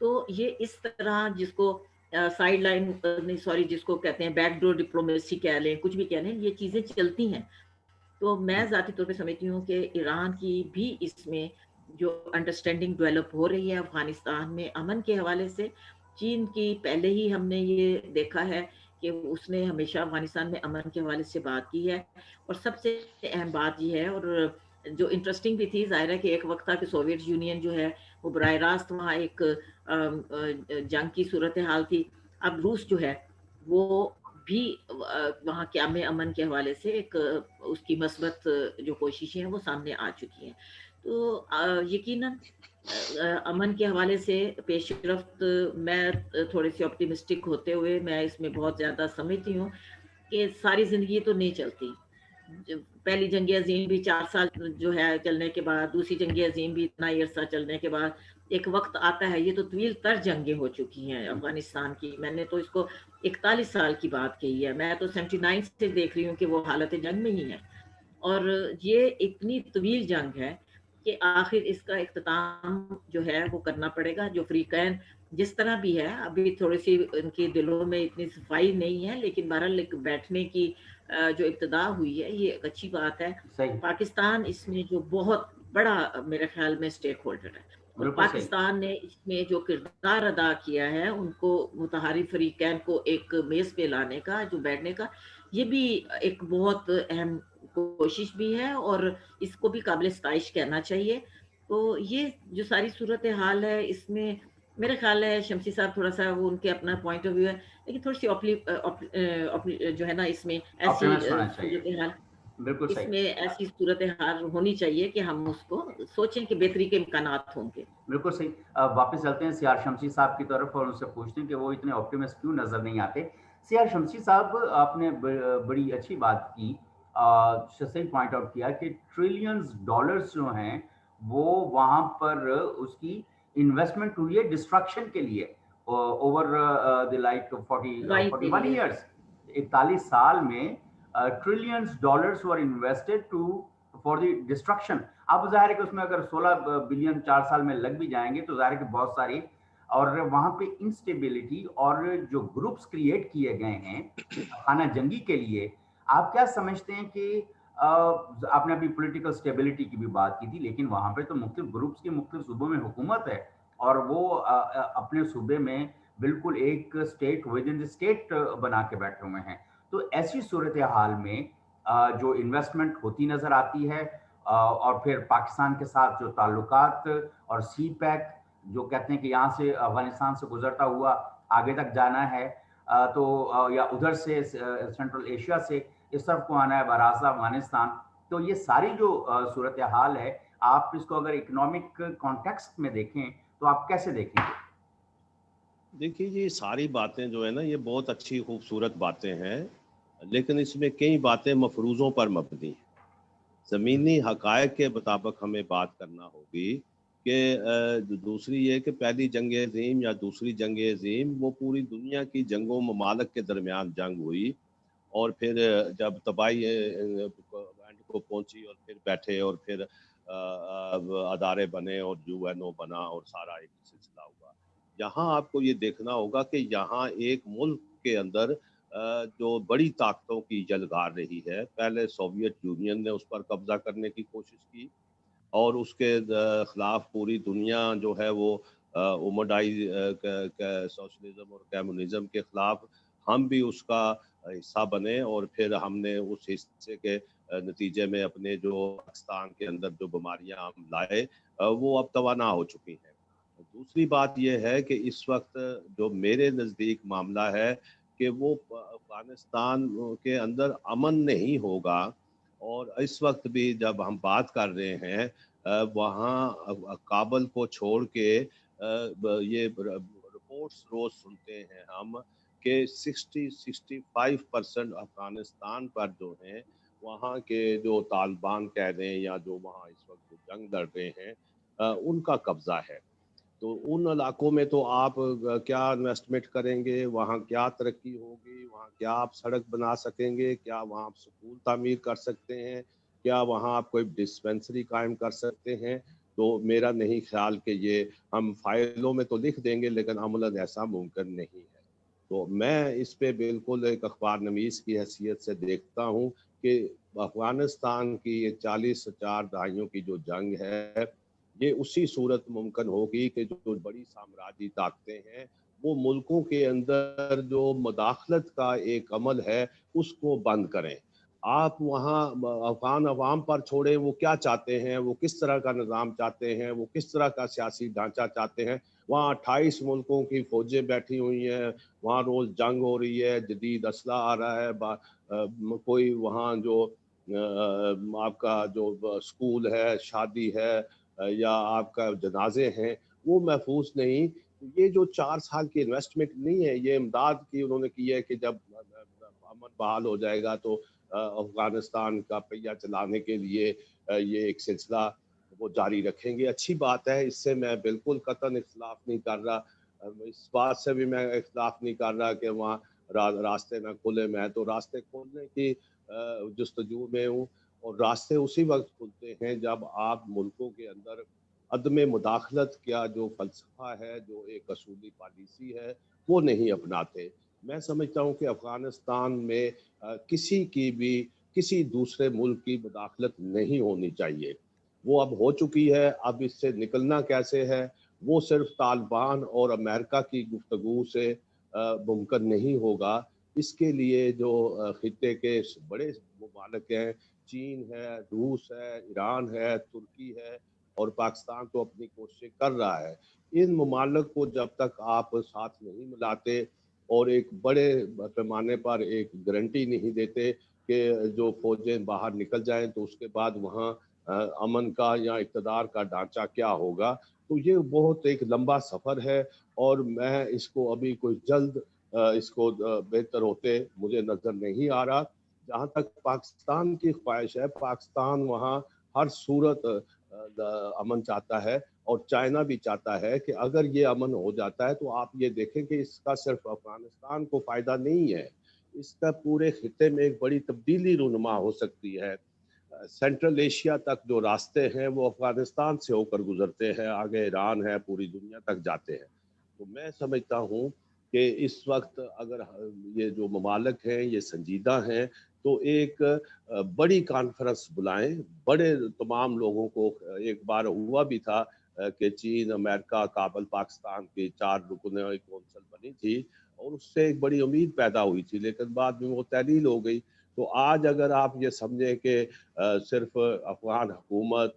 تو یہ اس طرح جس کو سائیڈ لائن جس کو کہتے ہیں بیک ڈور ڈپلومیسی کہہ لیں، کچھ بھی کہہ لیں، یہ چیزیں چلتی ہیں. تو میں ذاتی طور پہ سمجھتی ہوں کہ ایران کی بھی اس میں جو انڈرسٹینڈنگ ڈیولپ ہو رہی ہے افغانستان میں امن کے حوالے سے. چین کی پہلے ہی ہم نے یہ دیکھا ہے کہ اس نے ہمیشہ افغانستان میں امن کے حوالے سے بات کی ہے. اور سب سے اہم بات یہ ہے، اور جو انٹرسٹنگ بھی تھی، ظاہر ہے کہ ایک وقت تھا کہ سوویت یونین جو ہے وہ براہ راست وہاں ایک جنگ کی صورتحال تھی. اب روس جو ہے وہ بھی وہاں قیام امن کے حوالے سے ایک اس کی مثبت جو کوششیں ہیں وہ سامنے آ چکی ہیں. تو یقیناً امن کے حوالے سے پیش رفت، میں تھوڑی سی آپٹیمسٹک ہوتے ہوئے میں اس میں بہت زیادہ سمجھتی ہوں کہ ساری زندگی تو نہیں چلتی. پہلی جنگ عظیم بھی 4 سال جو ہے چلنے کے بعد، دوسری جنگ عظیم بھی اتنا ہی عرصہ چلنے کے بعد ایک وقت آتا ہے. یہ تو طویل تر جنگیں ہو چکی ہیں افغانستان کی. میں نے تو اس کو 41 سال کی بات کہی ہے. میں تو 79 سے دیکھ رہی ہوں کہ وہ حالت جنگ میں ہی ہے. اور یہ اتنی طویل جنگ ہے کہ آخر اس کا اختتام جو ہے وہ کرنا پڑے گا. جو فریقین جس طرح بھی ہے، ابھی تھوڑی سی ان کے دلوں میں اتنی صفائی نہیں ہے، لیکن بہرحال بیٹھنے کی جو ابتدا ہوئی ہے یہ ایک اچھی بات ہے. پاکستان اس میں جو بہت بڑا میرے خیال میں اسٹیک ہولڈر ہے، اور پاکستان نے اس میں جو کردار ادا کیا ہے، ان کو متحارب فریقین کو ایک میز پہ لانے کا، جو بیٹھنے کا، یہ بھی ایک بہت اہم کوشش بھی ہے، اور اس کو بھی قابل ستائش کہنا چاہیے. تو یہ جو ساری صورتحال ہے، اس میں میرے خیال ہے شمسی صاحب تھوڑا سا وہ ان کے اپنا پوائنٹ آف ویو ہے، لیکن تھوڑی سی جو ہے نا اس میں ایسی صورتحال، اس میں ایسی صورتحال ہونی چاہیے کہ ہم اس کو سوچیں کہ بہتری کے امکانات ہوں گے. بالکل صحیح. واپس چلتے ہیں سیار شمسی صاحب کی طرف اور ان سے پوچھتے ہیں کہ وہ اتنے آپٹیمسٹ کیوں نظر نہیں آتے. سیار شمسی صاحب، آپ نے بڑی اچھی بات کی، صحیح پوائنٹ آؤٹ کیا کہ ٹریلینز ڈالرز جو ہیں وہ وہاں پر اس کی انویسٹمنٹ ہوئی ہے ڈسٹرکشن کے لیے اوور دی لائک 41 ایئرس. 41 سال میں trillions dollars were invested for the destruction. اب ظاہر ہے کہ اس میں اگر 16 بلین 4 سال میں لگ بھی جائیں گے تو ظاہر ہے کہ بہت ساری، اور وہاں پہ انسٹیبلٹی اور جو گروپس کریٹ کیے گئے ہیں خانہ جنگی کے لیے. آپ کیا سمجھتے ہیں کہ آپ نے ابھی پولیٹیکل سٹیبلٹی کی بھی بات کی تھی، لیکن وہاں پہ تو مختلف گروپس کی مختلف صوبوں میں حکومت ہے، اور وہ اپنے صوبے میں بالکل ایک اسٹیٹ ود ان اسٹیٹ بنا کے بیٹھے ہوئے ہیں. تو ایسی صورتحال میں جو انویسٹمنٹ ہوتی نظر آتی ہے، اور پھر پاکستان کے ساتھ جو تعلقات اور سی پیک جو کہتے ہیں کہ یہاں سے افغانستان سے گزرتا ہوا آگے تک جانا ہے، تو یا ادھر سے سینٹرل ایشیا سے اس طرف کو آنا ہے براعظم افغانستان. تو یہ ساری جو صورتحال ہے، آپ اس کو اگر اکنامک کانٹیکسٹ میں دیکھیں تو آپ کیسے دیکھیں گے؟ دیکھیے، یہ ساری باتیں جو ہے نا، یہ بہت اچھی خوبصورت باتیں ہیں، लेकिन इसमें कई बातें मफरूज़ों पर मबनी हैं। ज़मीनी हक़ाइक़ के मुताबिक हमें बात करना होगी कि दूसरी ये कि पहली जंग-ए-अज़ीम या दूसरी जंग-ए-अज़ीम वो पूरी दुनिया की जंगों ममालिक के दरमियान जंग हुई, और फिर जब तबाही एंड को पहुंची और फिर बैठे और फिर अदारे बने और यूएनओ बना और सारा एक सिलसिला हुआ। यहाँ आपको ये देखना होगा कि यहाँ एक मुल्क के अंदर जो बड़ी ताकतों की जलगार रही है। पहले सोवियत यूनियन ने उस पर कब्जा करने की कोशिश की और उसके खिलाफ पूरी दुनिया जो है वो उमरडाई सोशलिज्म और कम्युनिज्म के खिलाफ हम भी उसका हिस्सा बने, और फिर हमने उस हिस्से के नतीजे में अपने जो पाकिस्तान के अंदर जो बीमारियां हम लाए वो अब तवाना हो चुकी हैं। दूसरी बात यह है कि इस वक्त जो मेरे नज़दीक मामला है कि वो अफगानिस्तान के अंदर अमन नहीं होगा। और इस वक्त भी जब हम बात कर रहे हैं वहाँ काबल को छोड़ के ये रिपोर्ट्स रोज सुनते हैं हम कि 60-65% अफगानिस्तान पर जो हैं वहाँ के जो तालिबान कह रहे हैं या जो वहाँ इस वक्त जंग लड़ रहे हैं उनका कब्जा है। तो उन इलाकों में तो आप क्या इन्वेस्टमेंट करेंगे, वहाँ क्या तरक्की होगी, वहाँ क्या आप सड़क बना सकेंगे, क्या वहाँ आप स्कूल तामीर कर सकते हैं, क्या वहाँ आप कोई डिस्पेंसरी कायम कर सकते हैं? तो मेरा नहीं ख्याल कि ये हम फाइलों में तो लिख देंगे लेकिन अमलन ऐसा मुमकिन नहीं है। तो मैं इस पे बिल्कुल एक अखबार नवीस की हैसियत से देखता हूँ कि अफगानिस्तान की ये 40-4 दहाइयों की जो जंग है ये उसी सूरत मुमकिन होगी कि जो बड़ी साम्राज्यी ताकतें हैं वो मुल्कों के अंदर जो मुदाखलत का एक अमल है उसको बंद करें। आप वहाँ अफगान अवाम पर छोड़ें वो क्या चाहते हैं, वो किस तरह का निज़ाम चाहते हैं, वो किस तरह का सियासी ढांचा चाहते हैं। वहाँ 28 मुल्कों की फौजें बैठी हुई हैं, वहाँ रोज़ जंग हो रही है, जदीद असला आ रहा है, कोई वहाँ जो आपका जो स्कूल है, शादी है या आपका जनाजे हैं वो महफूज नहीं। ये जो 4 साल की इन्वेस्टमेंट नहीं है, ये इमदाद की उन्होंने की है कि जब अमन बहाल हो जाएगा तो अफगानिस्तान का पहिया चलाने के लिए ये एक सिलसिला वो जारी रखेंगे। अच्छी बात है, इससे मैं बिल्कुल कतन इख्तिलाफ नहीं कर रहा। इस बात से भी मैं इख्तिलाफ नहीं कर रहा कि वहाँ रास्ते ना खुले। मैं तो रास्ते खोलने की जस्तजू में हूँ, और रास्ते उसी वक्त खुलते हैं जब आप मुल्कों के अंदर अदम मुदाखलत का जो फ़लसफ़ा है, जो एक असूली पॉलिसी है, वो नहीं अपनाते। मैं समझता हूँ कि अफ़गानिस्तान में किसी की भी किसी दूसरे मुल्क की मुदाखलत नहीं होनी चाहिए। वो अब हो चुकी है, अब इससे निकलना कैसे है, वो सिर्फ़ तालिबान और अमेरिका की गुफ्तगू से मुमकिन नहीं होगा। इसके लिए जो ख़ित्ते के बड़े ममालिक हैं, चीन है, रूस है, ईरान है, तुर्की है और पाकिस्तान तो अपनी कोशिशें कर रहा है। इन ममालिक को जब तक आप साथ नहीं मिलाते और एक बड़े पैमाने पर एक गारंटी नहीं देते कि जो फ़ौजें बाहर निकल जाएँ तो उसके बाद वहाँ अमन का या इक़्तिदार का ढांचा क्या होगा, तो ये बहुत एक लंबा सफ़र है और मैं इसको अभी कोई जल्द इसको बेहतर होते मुझे नज़र नहीं आ रहा। जहाँ तक पाकिस्तान की ख्वाहिश है, पाकिस्तान वहाँ हर सूरत अमन चाहता है और चाइना भी चाहता है कि अगर ये अमन हो जाता है तो आप ये देखें कि इसका सिर्फ अफगानिस्तान को फ़ायदा नहीं है, इसका पूरे खित्ते में एक बड़ी तब्दीली रूनुमा हो सकती है। सेंट्रल एशिया तक जो रास्ते हैं वो अफगानिस्तान से होकर गुजरते हैं, आगे ईरान है, पूरी दुनिया तक जाते हैं। तो मैं समझता हूँ कि इस वक्त अगर ये जो ममालिक हैं ये संजीदा हैं तो एक बड़ी कॉन्फ्रेंस बुलाएं, बड़े तमाम लोगों को। एक बार हुआ भी था कि चीन, अमेरिका, काबल, पाकिस्तान की 4 रुकने एक कौंसिल बनी थी और उससे एक बड़ी उम्मीद पैदा हुई थी, लेकिन बाद में वो तहलील हो गई। तो आज अगर आप ये समझें कि सिर्फ अफगान हुकूमत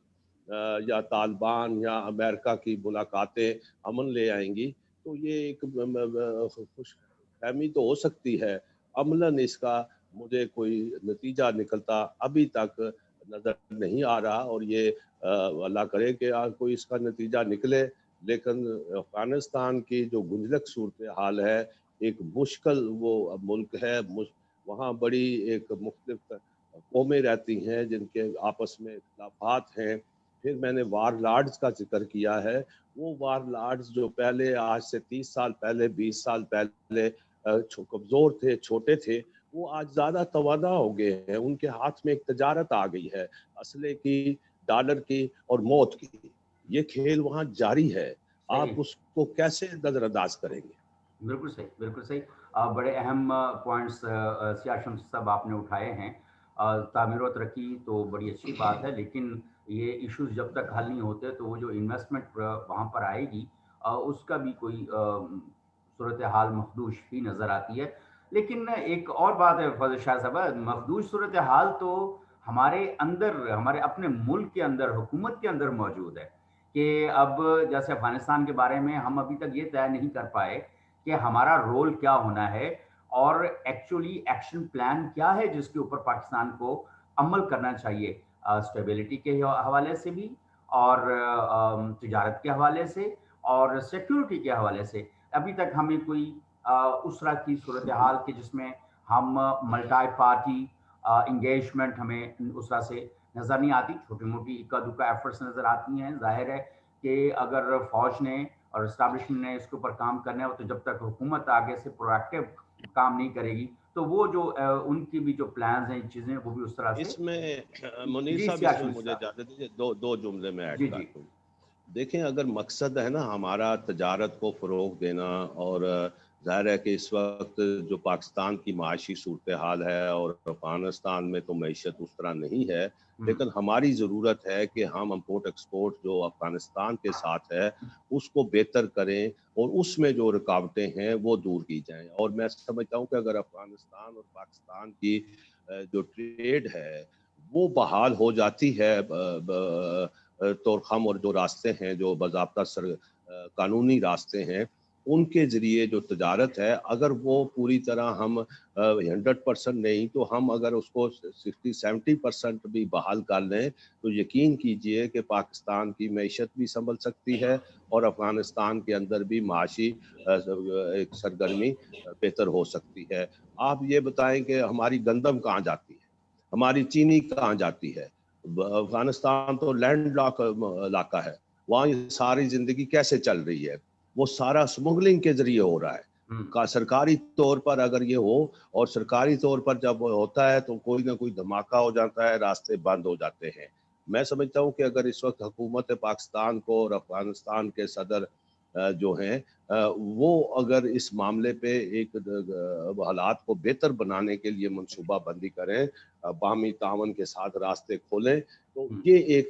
या तालिबान या अमेरिका की मुलाकातें अमन ले आएंगी तो ये एक खुशफहमी तो हो सकती है, अमलन इसका मुझे कोई नतीजा निकलता अभी तक नज़र नहीं आ रहा। और ये अल्लाह करे कि कोई इसका नतीजा निकले, लेकिन अफगानिस्तान की जो गुंजलक सूरत हाल है, एक मुश्किल वो मुल्क है, वहाँ बड़ी एक मुख्तलिफ कौमें रहती हैं जिनके आपस में इख्तिलाफात हैं। फिर मैंने वार लॉर्ड्स का जिक्र किया है। वो वार लॉर्ड्स जो पहले आज से 30 साल पहले, 20 साल पहले कमज़ोर थे, छोटे थे, वो आज ज़्यादा तवाना हो गए हैं। उनके हाथ में एक तजारत आ गई है, असले की, डॉलर की और मौत की। ये खेल वहाँ जारी है। आप उसको कैसे नज़रअंदाज करेंगे? बिल्कुल सही, बिल्कुल सही। बड़े अहम पॉइंट्स सियाज शम्स साहब आपने उठाए हैं। तामीर और तरक्की तो बड़ी अच्छी बात है, लेकिन ये इश्यूज़ जब तक हल नहीं होते तो वो जो इन्वेस्टमेंट वहाँ पर आएगी उसका भी कोई सूरत हाल मखदूश ही नज़र आती है। लेकिन एक और बात है फ़ज़ल शाह साहब, मखदूश सूरत हाल तो हमारे अंदर, हमारे अपने मुल्क के अंदर, हुकूमत के अंदर मौजूद है कि अब जैसे अफ़गानिस्तान के बारे में हम अभी तक ये तय नहीं कर पाए कि हमारा रोल क्या होना है और एक्चुअली एक्शन प्लान क्या है जिसके ऊपर पाकिस्तान को अमल करना चाहिए, स्टेबिलिटी के हवाले से भी और तिजारत के हवाले से और सिक्योरिटी के हवाले से। अभी तक हमें कोई उस तरह की सूरत हाल कि जिसमें हम मल्टी पार्टी इंगेजमेंट हमें उस तरह से नज़र नहीं आती। छोटी मोटी इक्का दुक्का एफर्ट्स नज़र आती हैं। जाहिर है कि अगर फौज ने और एस्टैब्लिशमेंट ने इसके ऊपर काम करना है तो जब तक हुकूमत आगे से प्रोएक्टिव काम नहीं करेगी तो वो जो उनकी भी जो प्लान्स हैं, चीज़ें, वो भी उस तरह से। इसमें मुनीर जी साहब, इसमें सियासत मुझे साहब। इजाज़त दीजिए, दो जुमले में ऐड जी कर जी दूँ। देखें, अगर मकसद है ना हमारा तजारत को फ़रोग़ देना, और ज़ाहिर है कि इस वक्त जो पाकिस्तान की माशी सूरत हाल है और अफ़गानिस्तान में तो मईशत उस तरह नहीं है, लेकिन हमारी ज़रूरत है कि हम इम्पोर्ट एक्सपोर्ट जो अफ़गानिस्तान के साथ है उसको बेहतर करें और उसमें जो रुकावटें हैं वो दूर की जाएं। और मैं समझता हूँ कि अगर अफ़गानिस्तान और पाकिस्तान की जो ट्रेड है वो बहाल हो जाती है, तोरखम और जो रास्ते हैं जो बाज़ाब्ता कानूनी रास्ते हैं उनके ज़रिए जो तजारत है, अगर वो पूरी तरह हम 100% नहीं तो हम अगर उसको 60-70% भी बहाल कर लें तो यकीन कीजिए कि पाकिस्तान की मईशत भी संभल सकती है और अफ़गानिस्तान के अंदर भी माशी एक सरगर्मी बेहतर हो सकती है। आप ये बताएं कि हमारी गंदम कहाँ जाती है, हमारी चीनी कहाँ जाती है? अफगानिस्तान तो लैंड लॉक इलाका है, वहाँ ये सारी जिंदगी कैसे चल रही है? वो सारा स्मगलिंग के जरिए हो रहा है। का सरकारी तौर पर अगर ये हो, और सरकारी तौर पर जब होता है तो कोई ना कोई धमाका हो जाता है, रास्ते बंद हो जाते हैं। मैं समझता हूँ कि अगर इस वक्त हुकूमत पाकिस्तान को और अफगानिस्तान के सदर जो हैं वो अगर इस मामले पे एक हालात को बेहतर बनाने के लिए मनसूबा बंदी करें, बाहमी तावन के साथ रास्ते खोलें, तो ये एक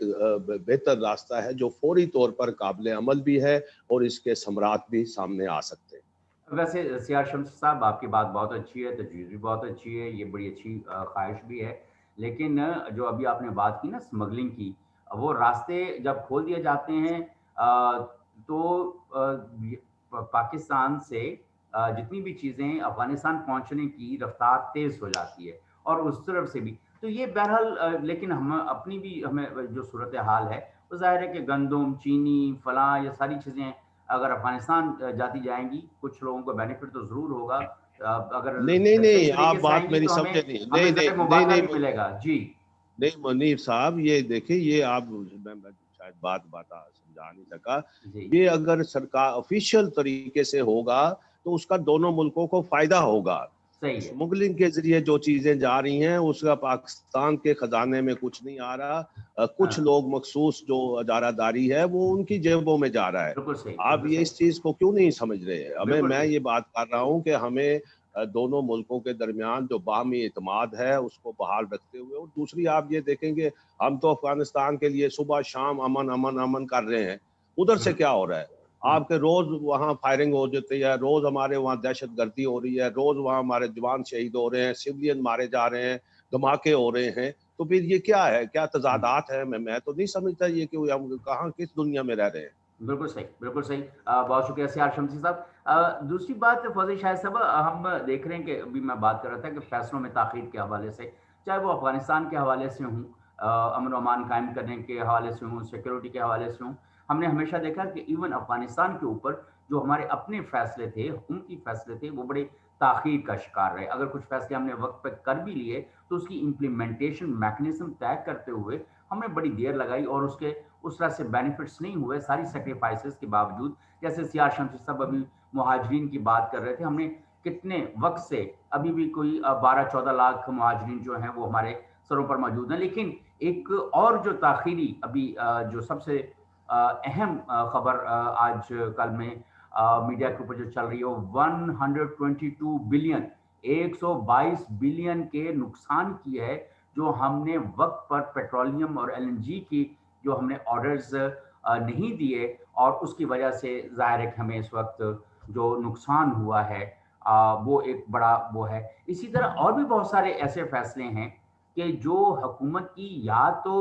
बेहतर रास्ता है जो फौरी तौर पर काबिल अमल भी है और इसके समरात भी सामने आ सकते हैं। वैसे सियाज शम्स साहब आपकी बात बहुत अच्छी है, तजवीज़ भी बहुत अच्छी है, ये बड़ी अच्छी ख्वाहिश भी है। लेकिन जो अभी आपने बात की ना स्मगलिंग की, वो रास्ते जब खोल दिए जाते हैं तो पाकिस्तान से जितनी भी चीज़ें अफ़गानिस्तान पहुँचने की रफ्तार तेज़ हो जाती है और उस तरफ से भी। तो ये बहरहाल लेकिन हम अपनी भी हमें जो सूरत हाल है, वो ज़ाहिर है कि गंदम, चीनी, फलाँ, ये सारी चीज़ें अगर अफ़गानिस्तान जाती जाएँगी, कुछ लोगों को बेनिफिट तो ज़रूर होगा। अगर नहीं नहीं सही नहीं, आप तरीके से बात आएँगी मेरी तो समझे हमें नहीं। हमें नहीं नहीं ज़र नहीं मुबादला नहीं भी मिलेगा। जी। नहीं मुनीर साहब, ये देखिए, ये आप मैं शायद बात समझा नहीं सका। ये अगर सरकार ऑफिशियल तरीके से होगा तो उसका दोनों मुल्कों को फायदा होगा। स्मगलिंग के जरिए जो चीजें जा रही हैं उसका पाकिस्तान के खजाने में कुछ नहीं आ रहा। कुछ लोग मखसूस जो इजारादारी है वो उनकी जेबों में जा रहा है। आप ये इस चीज को क्यों नहीं समझ रहे हैं? मैं ये बात कर रहा हूँ कि हमें दोनों मुल्कों के दरमियान जो बाहमी एतमाद है उसको बहाल रखते हुए, और दूसरी आप ये देखेंगे हम तो अफगानिस्तान के लिए सुबह शाम अमन अमन अमन कर रहे हैं, उधर से क्या हो रहा है? आपके रोज वहाँ फायरिंग हो जाती है, रोज हमारे वहाँ दहशत गर्दी हो रही है, रोज वहाँ हमारे जवान शहीद हो रहे हैं, सिविलियन मारे जा रहे हैं, धमाके हो रहे हैं। तो फिर ये क्या है? क्या तजादात है? मैं तो नहीं समझता ये कि हम कहाँ किस दुनिया में रह रहे हैं। बिल्कुल सही, बिल्कुल सही। बहुत शुक्रिया सियाज शम्सी साहब। दूसरी बात फ़ज़ल शाह साहब, हम देख रहे हैं कि अभी मैं बात कर रहा था कि फ़ैसलों में ताख़ीर के हवाले से, चाहे वो अफ़गानिस्तान के हवाले से हों, अमन और अमान कायम करने के हवाले से हों, सिक्योरिटी के हवाले से हों, हमने हमेशा देखा कि इवन अफ़गानिस्तान के ऊपर जो हमारे अपने फ़ैसले थे, हुकूमती फ़ैसले थे, वो बड़े ताख़ीर का शिकार रहे। अगर कुछ फैसले हमने वक्त पे कर भी लिए तो उसकी इम्प्लीमेंटेशन मैकेनिज्म तय करते हुए हमने बड़ी देर लगाई और उसके उस तरह से बेनिफिट्स नहीं हुए सारी सेक्रीफाइसेस के बावजूद। जैसे सियार शमशी साहब अभी मुहाजिरीन की बात कर रहे थे, हमने कितने वक्त से अभी भी कोई 12-14 लाख मुहाजिरीन जो हैं वो हमारे सरों पर मौजूद हैं। लेकिन एक और जो ताख़ीरी अभी जो सबसे अहम खबर आज कल में मीडिया के ऊपर जो चल रही है वो 122 बिलियन 122 बिलियन के नुकसान की है जो हमने वक्त पर पेट्रोलियम और एलएनजी की जो हमने ऑर्डर्स नहीं दिए और उसकी वजह से ज़ाहिर है कि हमें इस वक्त जो नुकसान हुआ है वो एक बड़ा वो है। इसी तरह और भी बहुत सारे ऐसे फैसले हैं कि जो हुकूमत की या तो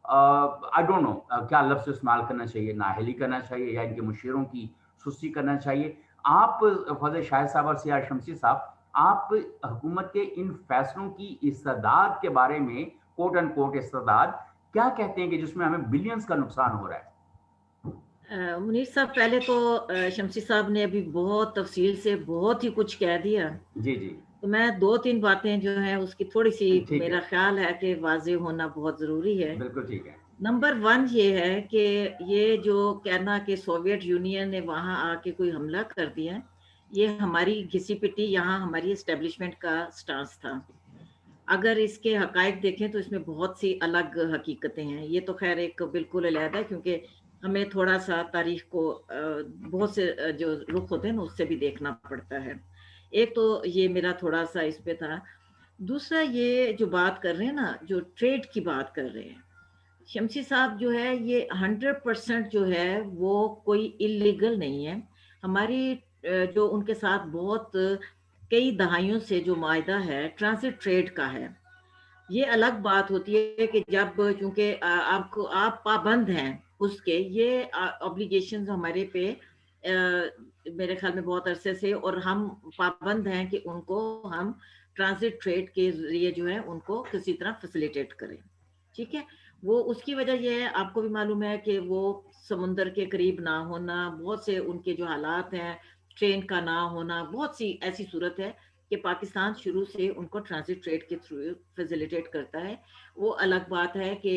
आई डोंट नो क्या लफ्ज़ इस्तेमाल करना चाहिए, नाअहली करना चाहिए या इनके मुशीरों की सुस्ती करना चाहिए। आप फज़ल शाहिद साहब और सियार शमसी साहब, आप हुकूमत के इन फैसलों की इस्तदाद के बारे में कोट एंड कोट इस्तदाद क्या कहते हैं कि जिसमें हमें बिलियंस का नुकसान हो रहा है? मुनीर साहब, पहले तो शमसी साहब ने अभी बहुत तफसील से बहुत ही कुछ कह दिया। जी, जी। तो मैं 2-3 बातें जो हैं उसकी थोड़ी-सी ठीक मेरा है। ख़्याल है कि वाज़ेह होना बहुत ज़रूरी है। बिल्कुल ठीक है। नंबर 1 ये है कि ये जो कहना कि सोवियत यूनियन ने वहाँ आके कोई हमला कर दिया, ये हमारी घिसी-पिटी यहाँ हमारी एस्टेब्लिशमेंट का स्टांस था। अगर इसके हक़ाइक़ देखें तो इसमें बहुत सी अलग हकीकतें हैं। ये तो ख़ैर एक बिल्कुल अलग है क्योंकि हमें थोड़ा-सा तारीख़ को बहुत से जो रुख होते हैं ना उससे भी देखना पड़ता है। एक तो ये मेरा थोड़ा-सा इस पे था। दूसरा ये जो बात कर रहे हैं ना, जो ट्रेड की बात कर रहे हैं, शमसी साहब जो है ये 100% जो है वो कोई इल्लीगल नहीं है। हमारी जो उनके साथ बहुत कई दहाइयों से जो मायदा है ट्रांज़िट ट्रेड का है। ये अलग बात होती है कि जब चूँकि आपको आप पाबंद हैं उसके, ये ऑब्लिगेशंस हमारे पे मेरे ख़्याल में बहुत अरसे से, और हम पाबंद हैं कि उनको हम ट्रांज़िट ट्रेड के ज़रिए जो है उनको किसी तरह फैसिलिटेट करें। ठीक है? वो उसकी वजह ये है, आपको भी मालूम है कि वो समुंदर के करीब ना होना, बहुत से उनके जो हालात हैं, ट्रेन का ना होना, बहुत सी ऐसी सूरत है कि पाकिस्तान शुरू से उनको ट्रांज़िट ट्रेड के थ्रू फैसिलिटेट करता है। वो अलग बात है कि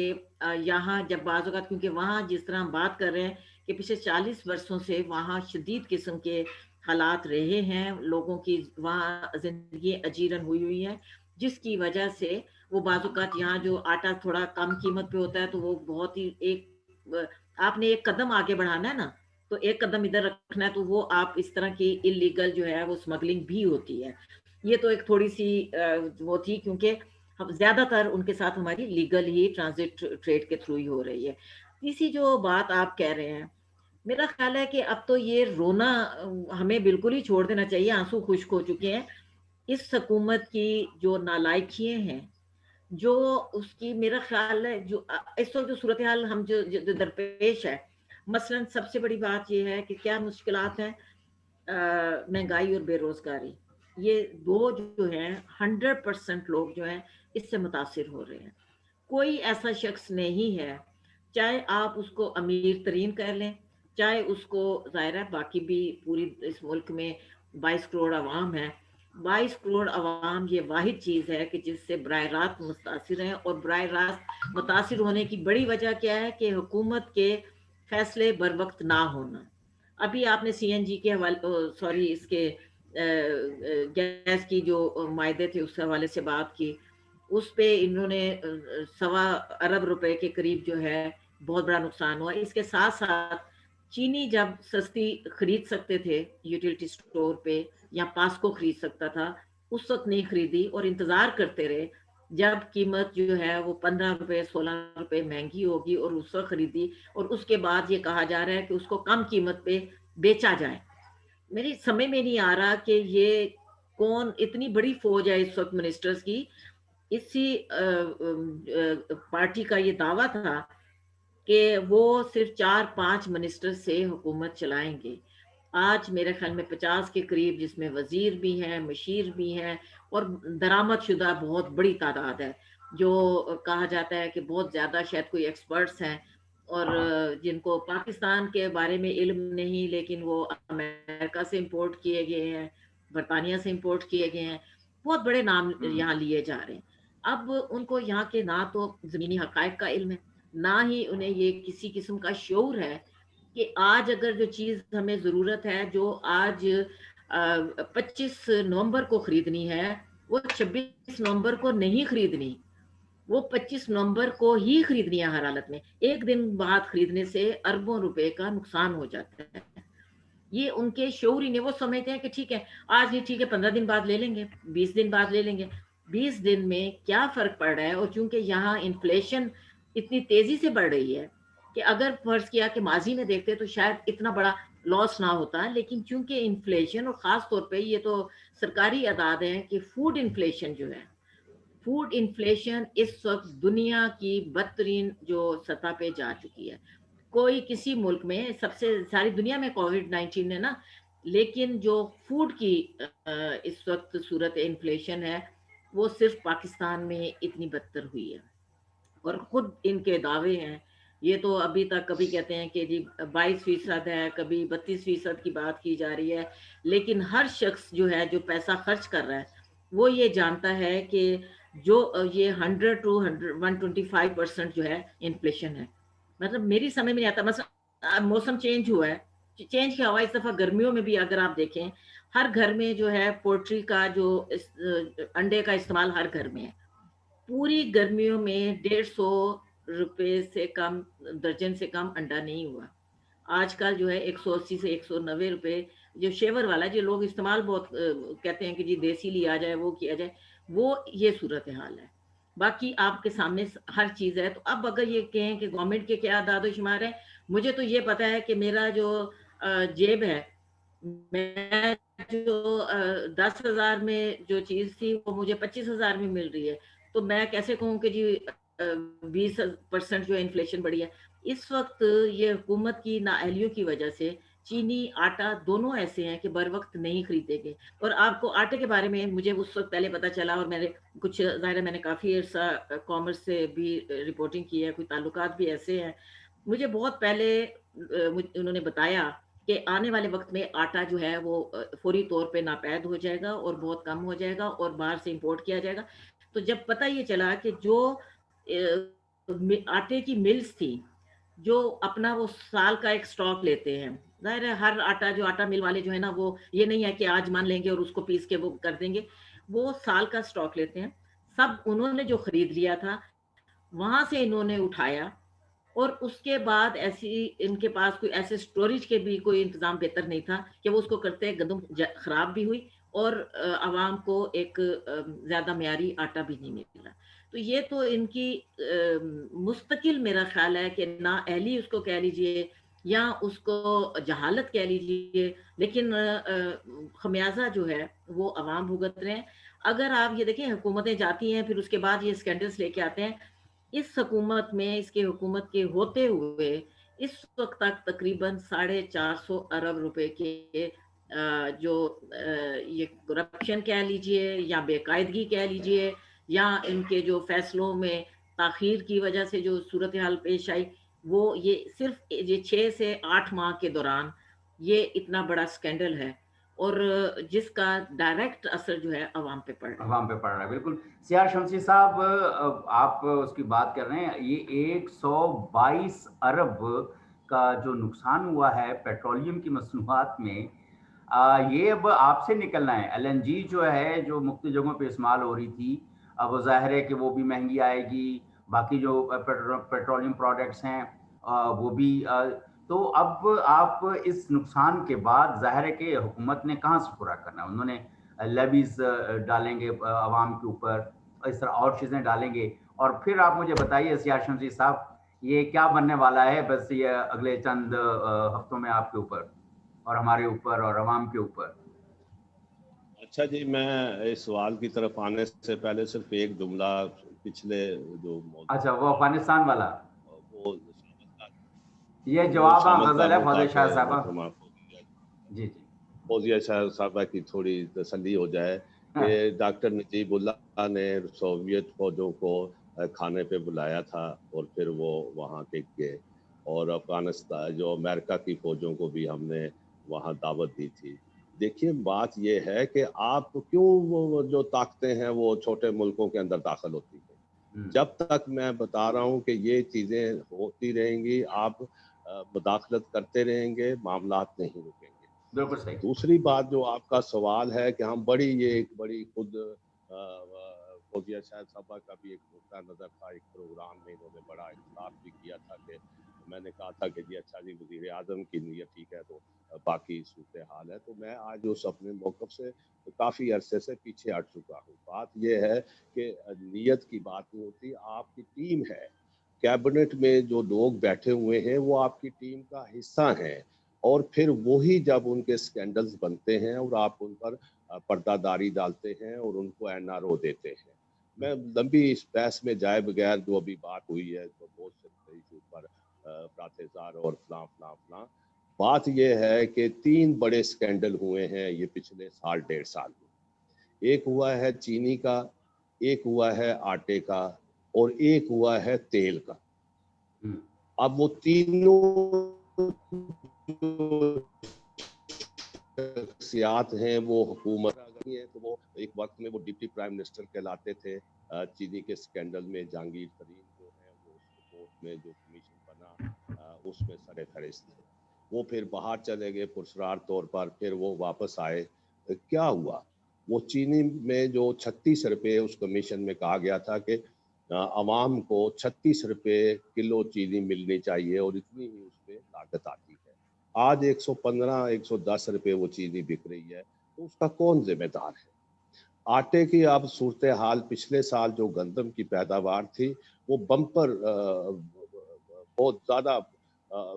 यहाँ जब बाज़ औक़ात, क्योंकि वहाँ जिस तरह हम बात कर रहे हैं कि पिछले 40 वर्षों से वहाँ शदीद किस्म के हालात रहे हैं, लोगों की वहाँ ज़िंदगी अजीरन हुई है, जिसकी वजह से वो बाज़ औक़ात यहाँ जो आटा थोड़ा कम कीमत पे होता है तो वो बहुत ही आपने एक कदम आगे बढ़ाना है ना, तो एक कदम इधर रखना है तो वो आप इस तरह की इल्लीगल जो है वो स्मगलिंग भी होती है। ये तो एक थोड़ी-सी वो थी क्योंकि हम ज़्यादातर उनके साथ हमारी लीगल ही ट्रांज़िट ट्रेड के थ्रू ही हो रही है। तीसरी जो बात आप कह रहे हैं, मेरा ख़्याल है कि अब तो ये रोना हमें बिल्कुल ही छोड़ देना चाहिए, आँसू खुश्क हो चुके हैं। इस हुकूमत की जो नालायकियाँ हैं, जो उसकी मेरा ख़्याल है जो इस वक़्त जो सूरत-ए-हाल हम जो दरपेश है, मसलन सबसे बड़ी बात ये है कि क्या मुश्किलात हैं, महँगाई और बेरोज़गारी। ये 2 जो हैं 100% लोग जो हैं इससे मुतासिर हो रहे हैं। कोई ऐसा शख्स नहीं है, चाहे आप उसको अमीर तरीन कह लें, चाहे उसको ज़ाहिर है बाकी भी पूरी इस मुल्क में 22 करोड़ अवाम है। 22 करोड़ अवाम ये वाहिद चीज़ है कि जिससे बराह रास्त मुतासिर हैं, और बराह रास्त मुतासिर होने की बड़ी वजह क्या है कि हुकूमत के फैसले बर वक़्त ना होना। अभी आपने सीएनजी के सॉरी इसके गैस की जो मायदे थे उस हवाले से बात की, उस पे इन्होंने सवा अरब रुपए के करीब जो है बहुत बड़ा नुकसान हुआ। इसके साथ-साथ चीनी जब सस्ती खरीद सकते थे यूटिलिटी स्टोर पे या पास्को खरीद सकता था, उस वक़्त नहीं खरीदी और इंतज़ार करते रहे जब कीमत जो है वो 15 रुपए 16 रुपए महँगी होगी और उस वक़्त खरीदी, और उसके बाद ये कहा जा रहा है कि उसको कम कीमत पे बेचा जाए। मेरी समझ में नहीं आ रहा कि ये कौन, इतनी बड़ी फ़ौज है इस वक़्त मिनिस्टर्स की। इसी पार्टी का ये दावा था कि वो सिर्फ 4-5 मिनिस्टर से हुकूमत चलाएँगे। आज मेरे ख़्याल में 50 के करीब, जिसमें वज़ीर भी हैं, मशीर भी हैं और दरामदशुदा बहुत बड़ी तादाद है, जो कहा जाता है कि बहुत ज़्यादा शायद कोई एक्सपर्ट्स हैं और जिनको पाकिस्तान के बारे में इल्म नहीं, लेकिन वो अमेरिका से इम्पोर्ट किए गए हैं, برطانیہ سے امپورٹ کیے گئے ہیں، بہت بڑے نام یہاں لیے جا رہے ہیں۔ اب ان کو یہاں کے نہ تو زمینی حقائق کا علم ہے، نہ ہی انہیں یہ کسی قسم کا شعور ہے کہ آج اگر جو چیز ہمیں ضرورت ہے، جو آج 25 نومبر کو خریدنی ہے، وہ 26 نومبر کو نہیں خریدنی، وہ 25 نومبر کو ہی خریدنی ہے ہر حالت میں۔ ایک دن بعد خریدنے سے اربوں روپے کا نقصان ہو جاتا ہے۔ یہ ان کے شعور ہی نہیں، وہ سمجھتے ہیں کہ ٹھیک ہے آج نہیں، ٹھیک ہے 15 دن بعد لے لیں گے، 20 دن بعد لے لیں گے۔ 20 دن میں کیا فرق پڑ رہا ہے؟ اور چونکہ یہاں انفلیشن اتنی تیزی سے بڑھ رہی ہے کہ اگر فرض کیا کہ ماضی میں دیکھتے تو شاید اتنا بڑا لاس نہ ہوتا، لیکن چونکہ انفلیشن، اور خاص طور پہ یہ تو سرکاری اعداد ہیں کہ فوڈ انفلیشن جو ہے، فوڈ انفلیشن اس وقت دنیا کی بدترین جو سطح پہ جا چکی ہے۔ کوئی کسی ملک میں، سب سے ساری دنیا میں کووڈ-19 ہے نا، لیکن جو فوڈ کی اس وقت صورت انفلیشن ہے وہ صرف پاکستان میں اتنی بدتر ہوئی ہے۔ اور خود ان کے دعوے ہیں، یہ تو ابھی تک کبھی کہتے ہیں کہ جی 22% ہے، کبھی 32% کی بات کی جا رہی ہے، لیکن ہر شخص جو ہے جو پیسہ خرچ کر رہا ہے وہ یہ جانتا ہے کہ جو یہ 100 to 125% جو ہے انفلیشن ہے۔ مطلب میری سمجھ میں نہیں آتا، مثلا موسم چینج ہوا ہے، چینج کیا ہوا اس دفعہ گرمیوں میں بھی اگر آپ دیکھیں ہر گھر میں جو ہے پولٹری کا جو انڈے کا استعمال ہر گھر میں ہے۔ پوری گرمیوں میں 150 روپے سے کم، درجن سے کم انڈا نہیں ہوا۔ آج کل جو ہے 180 سے 190 روپے جو شیور والا جو لوگ استعمال بہت کہتے ہیں کہ جی دیسی لیا جائے، وہ کیا جائے، وہ یہ صورتحال ہے۔ باقی آپ کے سامنے ہر چیز ہے۔ تو اب اگر یہ کہیں کہ گورنمنٹ کے کیا اعداد و شمار ہے، مجھے تو یہ پتا ہے کہ میرا جو جیب ہے، میں جو 10,000 میں جو چیز تھی وہ مجھے 25,000 میں مل رہی ہے، تو میں کیسے کہوں کہ جی 20% جو انفلیشن بڑھی ہے۔ اس وقت یہ حکومت کی نااہلیوں کی وجہ سے چینی، آٹا دونوں ایسے ہیں کہ بر وقت نہیں خریدے گئے۔ اور آپ کو آٹے کے بارے میں مجھے اس وقت پہلے پتا چلا، اور میرے کچھ ظاہر ہے میں نے کافی عرصہ کامرس سے بھی رپورٹنگ کی ہے، کوئی تعلقات بھی ایسے ہیں، مجھے بہت پہلے انہوں نے بتایا کہ آنے والے وقت میں آٹا جو ہے وہ فوری طور پہ ناپید ہو جائے گا اور بہت کم ہو جائے گا اور باہر سے امپورٹ کیا جائے گا۔ تو جب پتہ یہ چلا کہ جو آٹے کی ملز تھی جو اپنا وہ سال کا ایک سٹاک لیتے ہیں، ظاہر ہے ہر آٹا جو آٹا مل والے جو ہے نا، وہ یہ نہیں ہے کہ آج مان لیں گے اور اس کو پیس کے وہ کر دیں گے، وہ سال کا سٹاک لیتے ہیں۔ سب انہوں نے جو خرید لیا تھا وہاں سے انہوں نے اٹھایا، اور اس کے بعد ایسی ان کے پاس کوئی ایسے سٹوریج کے بھی کوئی انتظام بہتر نہیں تھا کہ وہ اس کو کرتے، گندم خراب بھی ہوئی اور عوام کو ایک زیادہ معیاری آٹا بھی نہیں ملا۔ تو یہ تو ان کی مستقل میرا خیال ہے کہ نااہلی اس کو کہہ لیجئے یا اس کو جہالت کہہ لیجئے، لیکن خمیازہ جو ہے وہ عوام بھگت رہے ہیں۔ اگر آپ یہ دیکھیں حکومتیں جاتی ہیں پھر اس کے بعد یہ سکینڈلز لے کے آتے ہیں، اس حکومت میں، اس کے حکومت کے ہوتے ہوئے اس وقت تک تقریباً 450 ارب روپے کے جو یہ کرپشن کہہ لیجئے یا بے قاعدگی کہہ لیجئے یا ان کے جو فیصلوں میں تاخیر کی وجہ سے جو صورتحال پیش آئی، وہ یہ صرف یہ 6 سے 8 ماہ کے دوران یہ اتنا بڑا سکینڈل ہے، اور جس کا ڈائریکٹ اثر جو ہے عوام پہ پڑ رہا ہے۔ عوام پہ پڑ رہا ہے، بالکل۔ سیاہ شمسی صاحب، آپ اس کی بات کر رہے ہیں، یہ 122 ارب کا جو نقصان ہوا ہے پیٹرولیم کی مصنوعات میں، یہ اب آپ سے نکلنا ہے۔ ایل این جی جو ہے جو مختلف جگہوں پہ استعمال ہو رہی تھی، اب وہ ظاہر ہے کہ وہ بھی مہنگی آئے گی، باقی جو پیٹرولیم پروڈکٹس ہیں وہ بھی، تو اب آپ اس نقصان کے بعد ظاہر ہے کہ حکومت نے کہاں سے پورا کرنا ہے؟ انہوں نے لیویز ڈالیں گے عوام کے اوپر، اس طرح اور چیزیں ڈالیں گے، اور پھر آپ مجھے بتائیے سیاہ شمسی صاحب یہ کیا بننے والا ہے بس یہ اگلے چند ہفتوں میں آپ کے اوپر اور ہمارے اوپر اور عوام کے اوپر؟ اچھا جی، میں اس سوال کی طرف آنے سے پہلے صرف ایک جملہ پچھلے جو اچھا وہ افغانستان والا، وہ یہ جواب غزل ہے فوزیہ شاہ تاکہ صاحبہ۔ محترمہ جی جی فوزیہ شاہ صاحبہ کی تھوڑی تسلی ہو جائے کہ ڈاکٹر نجیب اللہ نے سوویت فوجوں کو کھانے پہ بلایا تھا اور پھر وہ وہاں ٹک گئے، اور افغانستان جو امریکہ کی فوجوں کو بھی ہم نے وہاں دعوت دی تھی۔ देखिए बात ये है कि आप क्यों वो जो ताकतें हैं वो छोटे मुल्कों के अंदर दाखिल होती है। जब तक मैं बता रहा हूँ कि ये चीज़ें होती रहेंगी, आप मुदाखलत करते रहेंगे, मामलात नहीं रुकेंगे। बिल्कुल सही। दूसरी बात जो आपका सवाल है कि हम ये एक बड़ी खुद फौजिया शायद साहबा का भी एक नुक्ता नज़र था, एक प्रोग्राम में इन्होंने बड़ा इख्तिलाफ भी किया था कि मैंने कहा था कि जी अच्छा जी वज़ीर आज़म की नीयत ठीक है तो बाकी सूरत हाल है। तो मैं आज उस अपने मौक़िफ़ से काफ़ी अरसे से पीछे हट चुका हूँ। बात ये है कि नीयत की बात नहीं होती, आपकी टीम है, कैबिनेट में जो लोग बैठे हुए हैं वो आपकी टीम का हिस्सा हैं, और फिर वही जब उनके स्कैंडल्स बनते हैं और आप उन पर पर्दादारी डालते हैं और उनको एनआरओ देते हैं। मैं लंबी इस बहस में जाए बगैर जो अभी बात हुई है तो बहुत से इशू पर प्राथेजार और फलां फलां फलां, बात यह है कि 3 बड़े स्कैंडल हुए हैं ये पिछले साल 1.5 साल में। एक हुआ है चीनी का, एक हुआ है आटे का और एक हुआ है तेल का। अब वो तीनों शख्सियात हैं वो हुकूमत है, तो वो एक वक्त में वो डिप्टी प्राइम मिनिस्टर कहलाते थे। चीनी के स्कैंडल में जहांगीर तरीन जो है वो उस रिपोर्ट में जो कमीशन बना उसमें सरे फहरिस्त थे। वो फिर बाहर चले गए पुरस्कार तौर पर, फिर वो वापस आए। क्या हुआ, वो चीनी में जो 36 रुपये उस कमीशन में कहा गया था कि आवाम को 36 रुपये किलो चीनी मिलनी चाहिए और इतनी ही उस पर लागत आती है। आज 115-110 रुपये वो चीनी बिक रही है, तो उसका कौन जिम्मेदार है? आटे की आप सूरत हाल, पिछले साल जो गंदम की पैदावार थी वो बम्पर बहुत ज़्यादा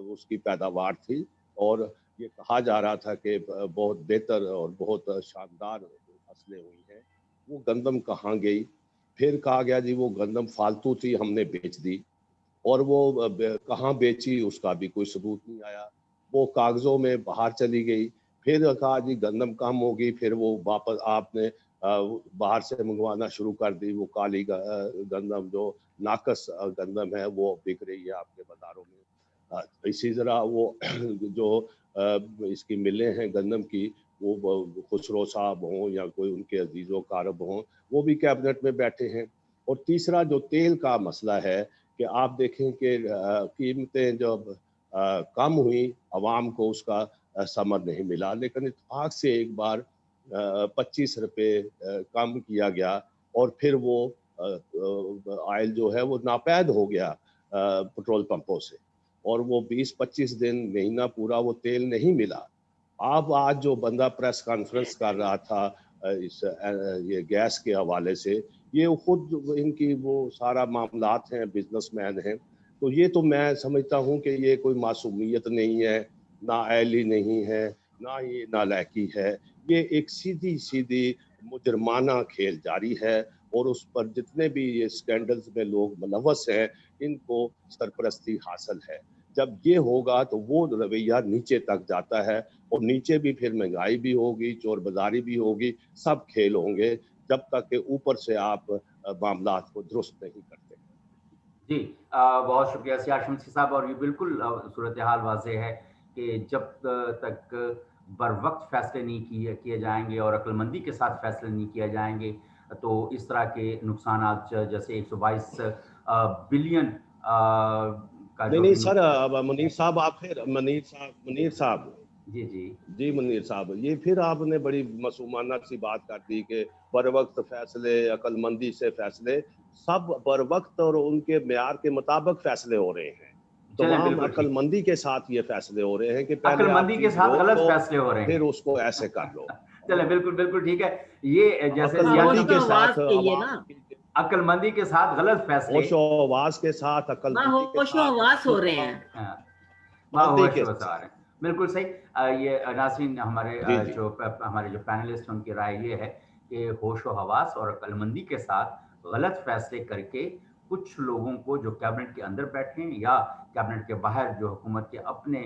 उसकी पैदावार थी, और ये कहा जा रहा था कि बहुत बेहतर और बहुत शानदार फसलें हुई हैं। वो गंदम कहाँ गई? फिर कहा गया जी वो गंदम फालतू थी, हमने बेच दी, और वो कहाँ बेची उसका भी कोई सबूत नहीं आया। वो कागज़ों में बाहर चली गई। फिर कहा जी गंदम कम होगी, फिर वो वापस आपने बाहर से मंगवाना शुरू कर दी। वो काली गंदम जो नाकस गंदम है वो बिक रही है आपके बाज़ारों में। इसी तरह वो जो इसकी मिलें हैं गंदम की, वो खुसरो साहब हों या कोई उनके अजीज़ो कारब हों, वो भी कैबिनेट में बैठे हैं। और तीसरा जो तेल का मसला है कि आप देखें कि कीमतें जब कम हुई, आवाम को उसका समर नहीं मिला, लेकिन इत्तेफाक से एक बार 25 रुपये कम किया गया और फिर वो आयल जो है वो नापैद हो गया पेट्रोल पंपों से, और वो 20-25 दिन, महीना पूरा वो तेल नहीं मिला। आप आज जो बंदा प्रेस कॉन्फ्रेंस कर रहा था इस ये गैस के हवाले से, ये खुद इनकी वो सारा मामलात हैं, बिजनेसमैन हैं। तो ये तो मैं समझता हूँ कि ये कोई मासूमियत नहीं है, ना अहली नहीं है, ना ये नालायकी है। ये एक सीधी-सीधी मुजरमाना खेल जारी है, और उस पर जितने भी ये स्कैंडल्स में लोग मुलव्वस हैं, इनको सरपरस्ती हासिल है। जब ये होगा तो वो रवैया नीचे तक जाता है, और नीचे भी फिर महंगाई भी होगी, चोर बाज़ारी भी होगी, सब खेल होंगे, जब तक कि ऊपर से आप मामलात को दुरुस्त नहीं करते। जी, बहुत शुक्रिया सियार शमसी साहब, और ये बिल्कुल सूरत हाल वाज़ेह है कि जब तक बरवक्त फैसले नहीं किए जाएंगे और अक्लमंदी के साथ फैसले नहीं किए जाएंगे, तो इस तरह के नुकसानात जैसे 122 बिलियन का जो नहीं भी सर, अब मुनीर साहब आप फिर मुनीर साहब जी जी जी मुनीर साहब, ये फिर आपने बड़ी मासूमाना सी बात कर दी कि बर वक्त फैसले, अक्लमंदी से फैसले, सब बर वक्त और उनके मेयार के मुताबिक फैसले हो रहे हैं। चलें, तमाम बिल्कुल ठीक। अक्लमंदी के साथ ये फैसले हो रहे हैं कि पहले आप अक्लमंदी के चीज साथ रोक गलत लो, फैसले हो रहे फिर हैं। उसको ऐसे कर लो। चलें, बिल्कुल बिल्कुल ठीक है। ये जैसे अक्लमंदी होशो के हवास साथ चाहिए ना, अक्लमंदी के साथ गलत फैसले, होशो आवाज के साथ, अक्लमंदी के होशो साथ, हवास हो रहे हैं। पाबंदी के आ रहे हैं, बिल्कुल सही। ये नाज़रीन, हमारे जी जी हमारे जो पैनलिस्ट हैं उनकी राय ये है कि होशो हवास और अक्लमंदी के साथ गलत फैसले करके कुछ लोगों को जो कैबिनेट के अंदर बैठे हैं या कैबिनेट के बाहर जो हुकूमत के अपने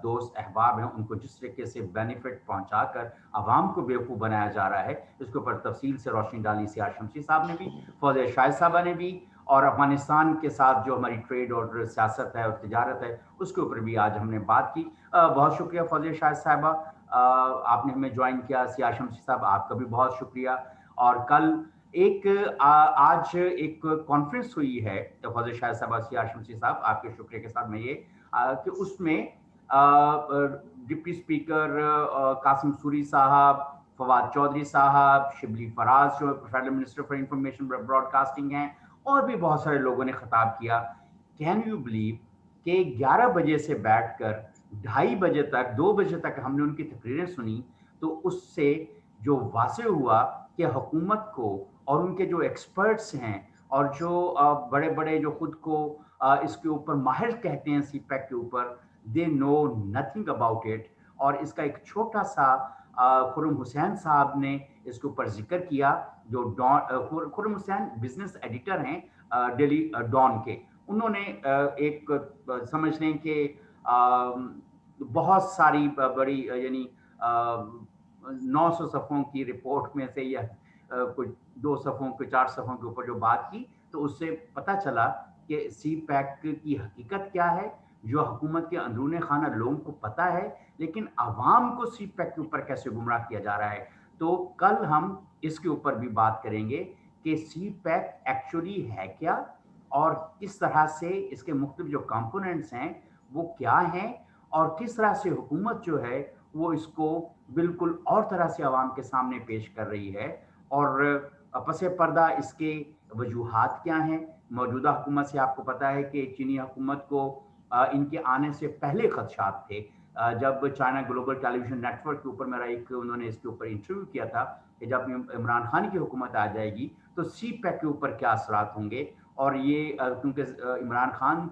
दोस्त अहबाब हैं, उनको जिस तरीके से बेनिफिट पहुंचाकर आवाम को बेवकूफ़ बनाया जा रहा है, इसके ऊपर तफसील से रोशनी डाली सियार शमशी साहब ने भी, फौजिया शाहिद साहबा ने भी, और अफगानिस्तान के साथ जो हमारी ट्रेड और सियासत है और तिजारत है उसके ऊपर भी आज हमने बात की। बहुत शुक्रिया फौजिया शाहिद साहिबा, आपने हमें ज्वाइन किया। सियार शमसी साहब आपका भी बहुत शुक्रिया। और कल आज एक कॉन्फ्रेंस हुई है फौजिया शाहिद साहब, सियार शमसी साहब आपके शुक्रिया के साथ मैं ये कि उसमें डिप्टी स्पीकर कासिम सूरी साहब, फवाद चौधरी साहब, शिबली फराज जो federal minister for information broadcasting हैं, और भी बहुत सारे लोगों ने खिताब किया। कैन यू बिलीव कि 11 बजे से बैठकर 2:30 बजे तक 2 बजे तक हमने उनकी तकरीरें सुनी, तो उससे जो वाज़ेह हुआ कि हुकूमत को और उनके जो एक्सपर्ट्स हैं और जो बड़े बड़े जो खुद को इसके ऊपर माहिर कहते हैं सीपैक के ऊपर, they know nothing about it. और इसका एक छोटा सा खुर्रम हुसैन साहब ने इसके ऊपर जिक्र किया, जो खुर्रम हुसैन बिजनेस एडिटर हैं डेली डॉन के। उन्होंने एक समझ लें कि बहुत सारी बड़ी यानी 900 सफ़ों की रिपोर्ट में से या कुछ 2 सफ़ों के 4 सफ़ों के ऊपर जो बात की, तो उससे पता चला कि सीपैक की हकीकत क्या है, जो हुकूमत के अंदरूनी खाना लोगों को पता है, लेकिन आवाम को सीपैक के ऊपर कैसे गुमराह किया जा रहा है। तो कल हम इसके ऊपर भी बात करेंगे कि सीपैक एक्चुअली है क्या और किस तरह से इसके मुख्तलिफ जो कंपोनेंट्स हैं वो क्या हैं, और किस तरह से हुकूमत जो है वो इसको बिल्कुल और तरह से आवाम के सामने पेश कर रही है, और पसे पर्दा इसके वजूहात क्या हैं। मौजूदा हुकूमत से आपको पता है कि चीनी हुकूमत को इनके आने से पहले खदशात थे। जब चाइना ग्लोबल टेलीविजन नेटवर्क के ऊपर मेरा एक उन्होंने इसके ऊपर इंटरव्यू किया था कि जब इमरान खान की हुकूमत आ जाएगी तो सीपैक के ऊपर क्या असरात होंगे। और ये क्योंकि इमरान खान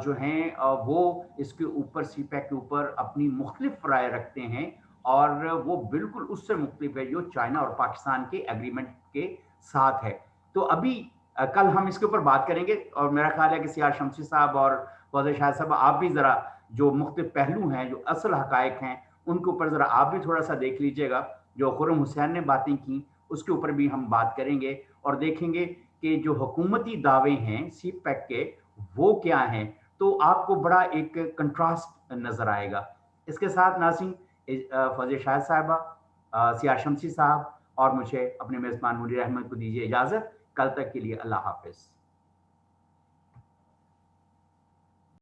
जो हैं वो इसके ऊपर सीपैक के ऊपर अपनी मुख्तलिफ राय रखते हैं, और वो बिल्कुल उससे मुख्तलिफ है जो चाइना और पाकिस्तान के एग्रीमेंट के साथ है। तो अभी कल हम इसके ऊपर बात करेंगे, और मेरा ख्याल है कि सियार शमसी साहब और फौजिया शाहिद साहब आप भी ज़रा जो मुख्तलिफ पहलू हैं, जो असल हकायक हैं, उनके ऊपर ज़रा आप भी थोड़ा सा देख लीजिएगा। जो खुर्रम हुसैन ने बातें की उसके ऊपर भी हम बात करेंगे और देखेंगे कि जो हुकूमती दावे हैं सीपैक के वो क्या हैं, तो आपको बड़ा एक कंट्रास्ट नज़र आएगा। इसके साथ नाज़रीन फौजिया शाहिद साहिबा, सियार शमसी साहब और मुझे अपने मेज़बान मुनीर अहमद को दीजिए इजाज़त। कल तक के लिए अल्लाह हाफ़िज़।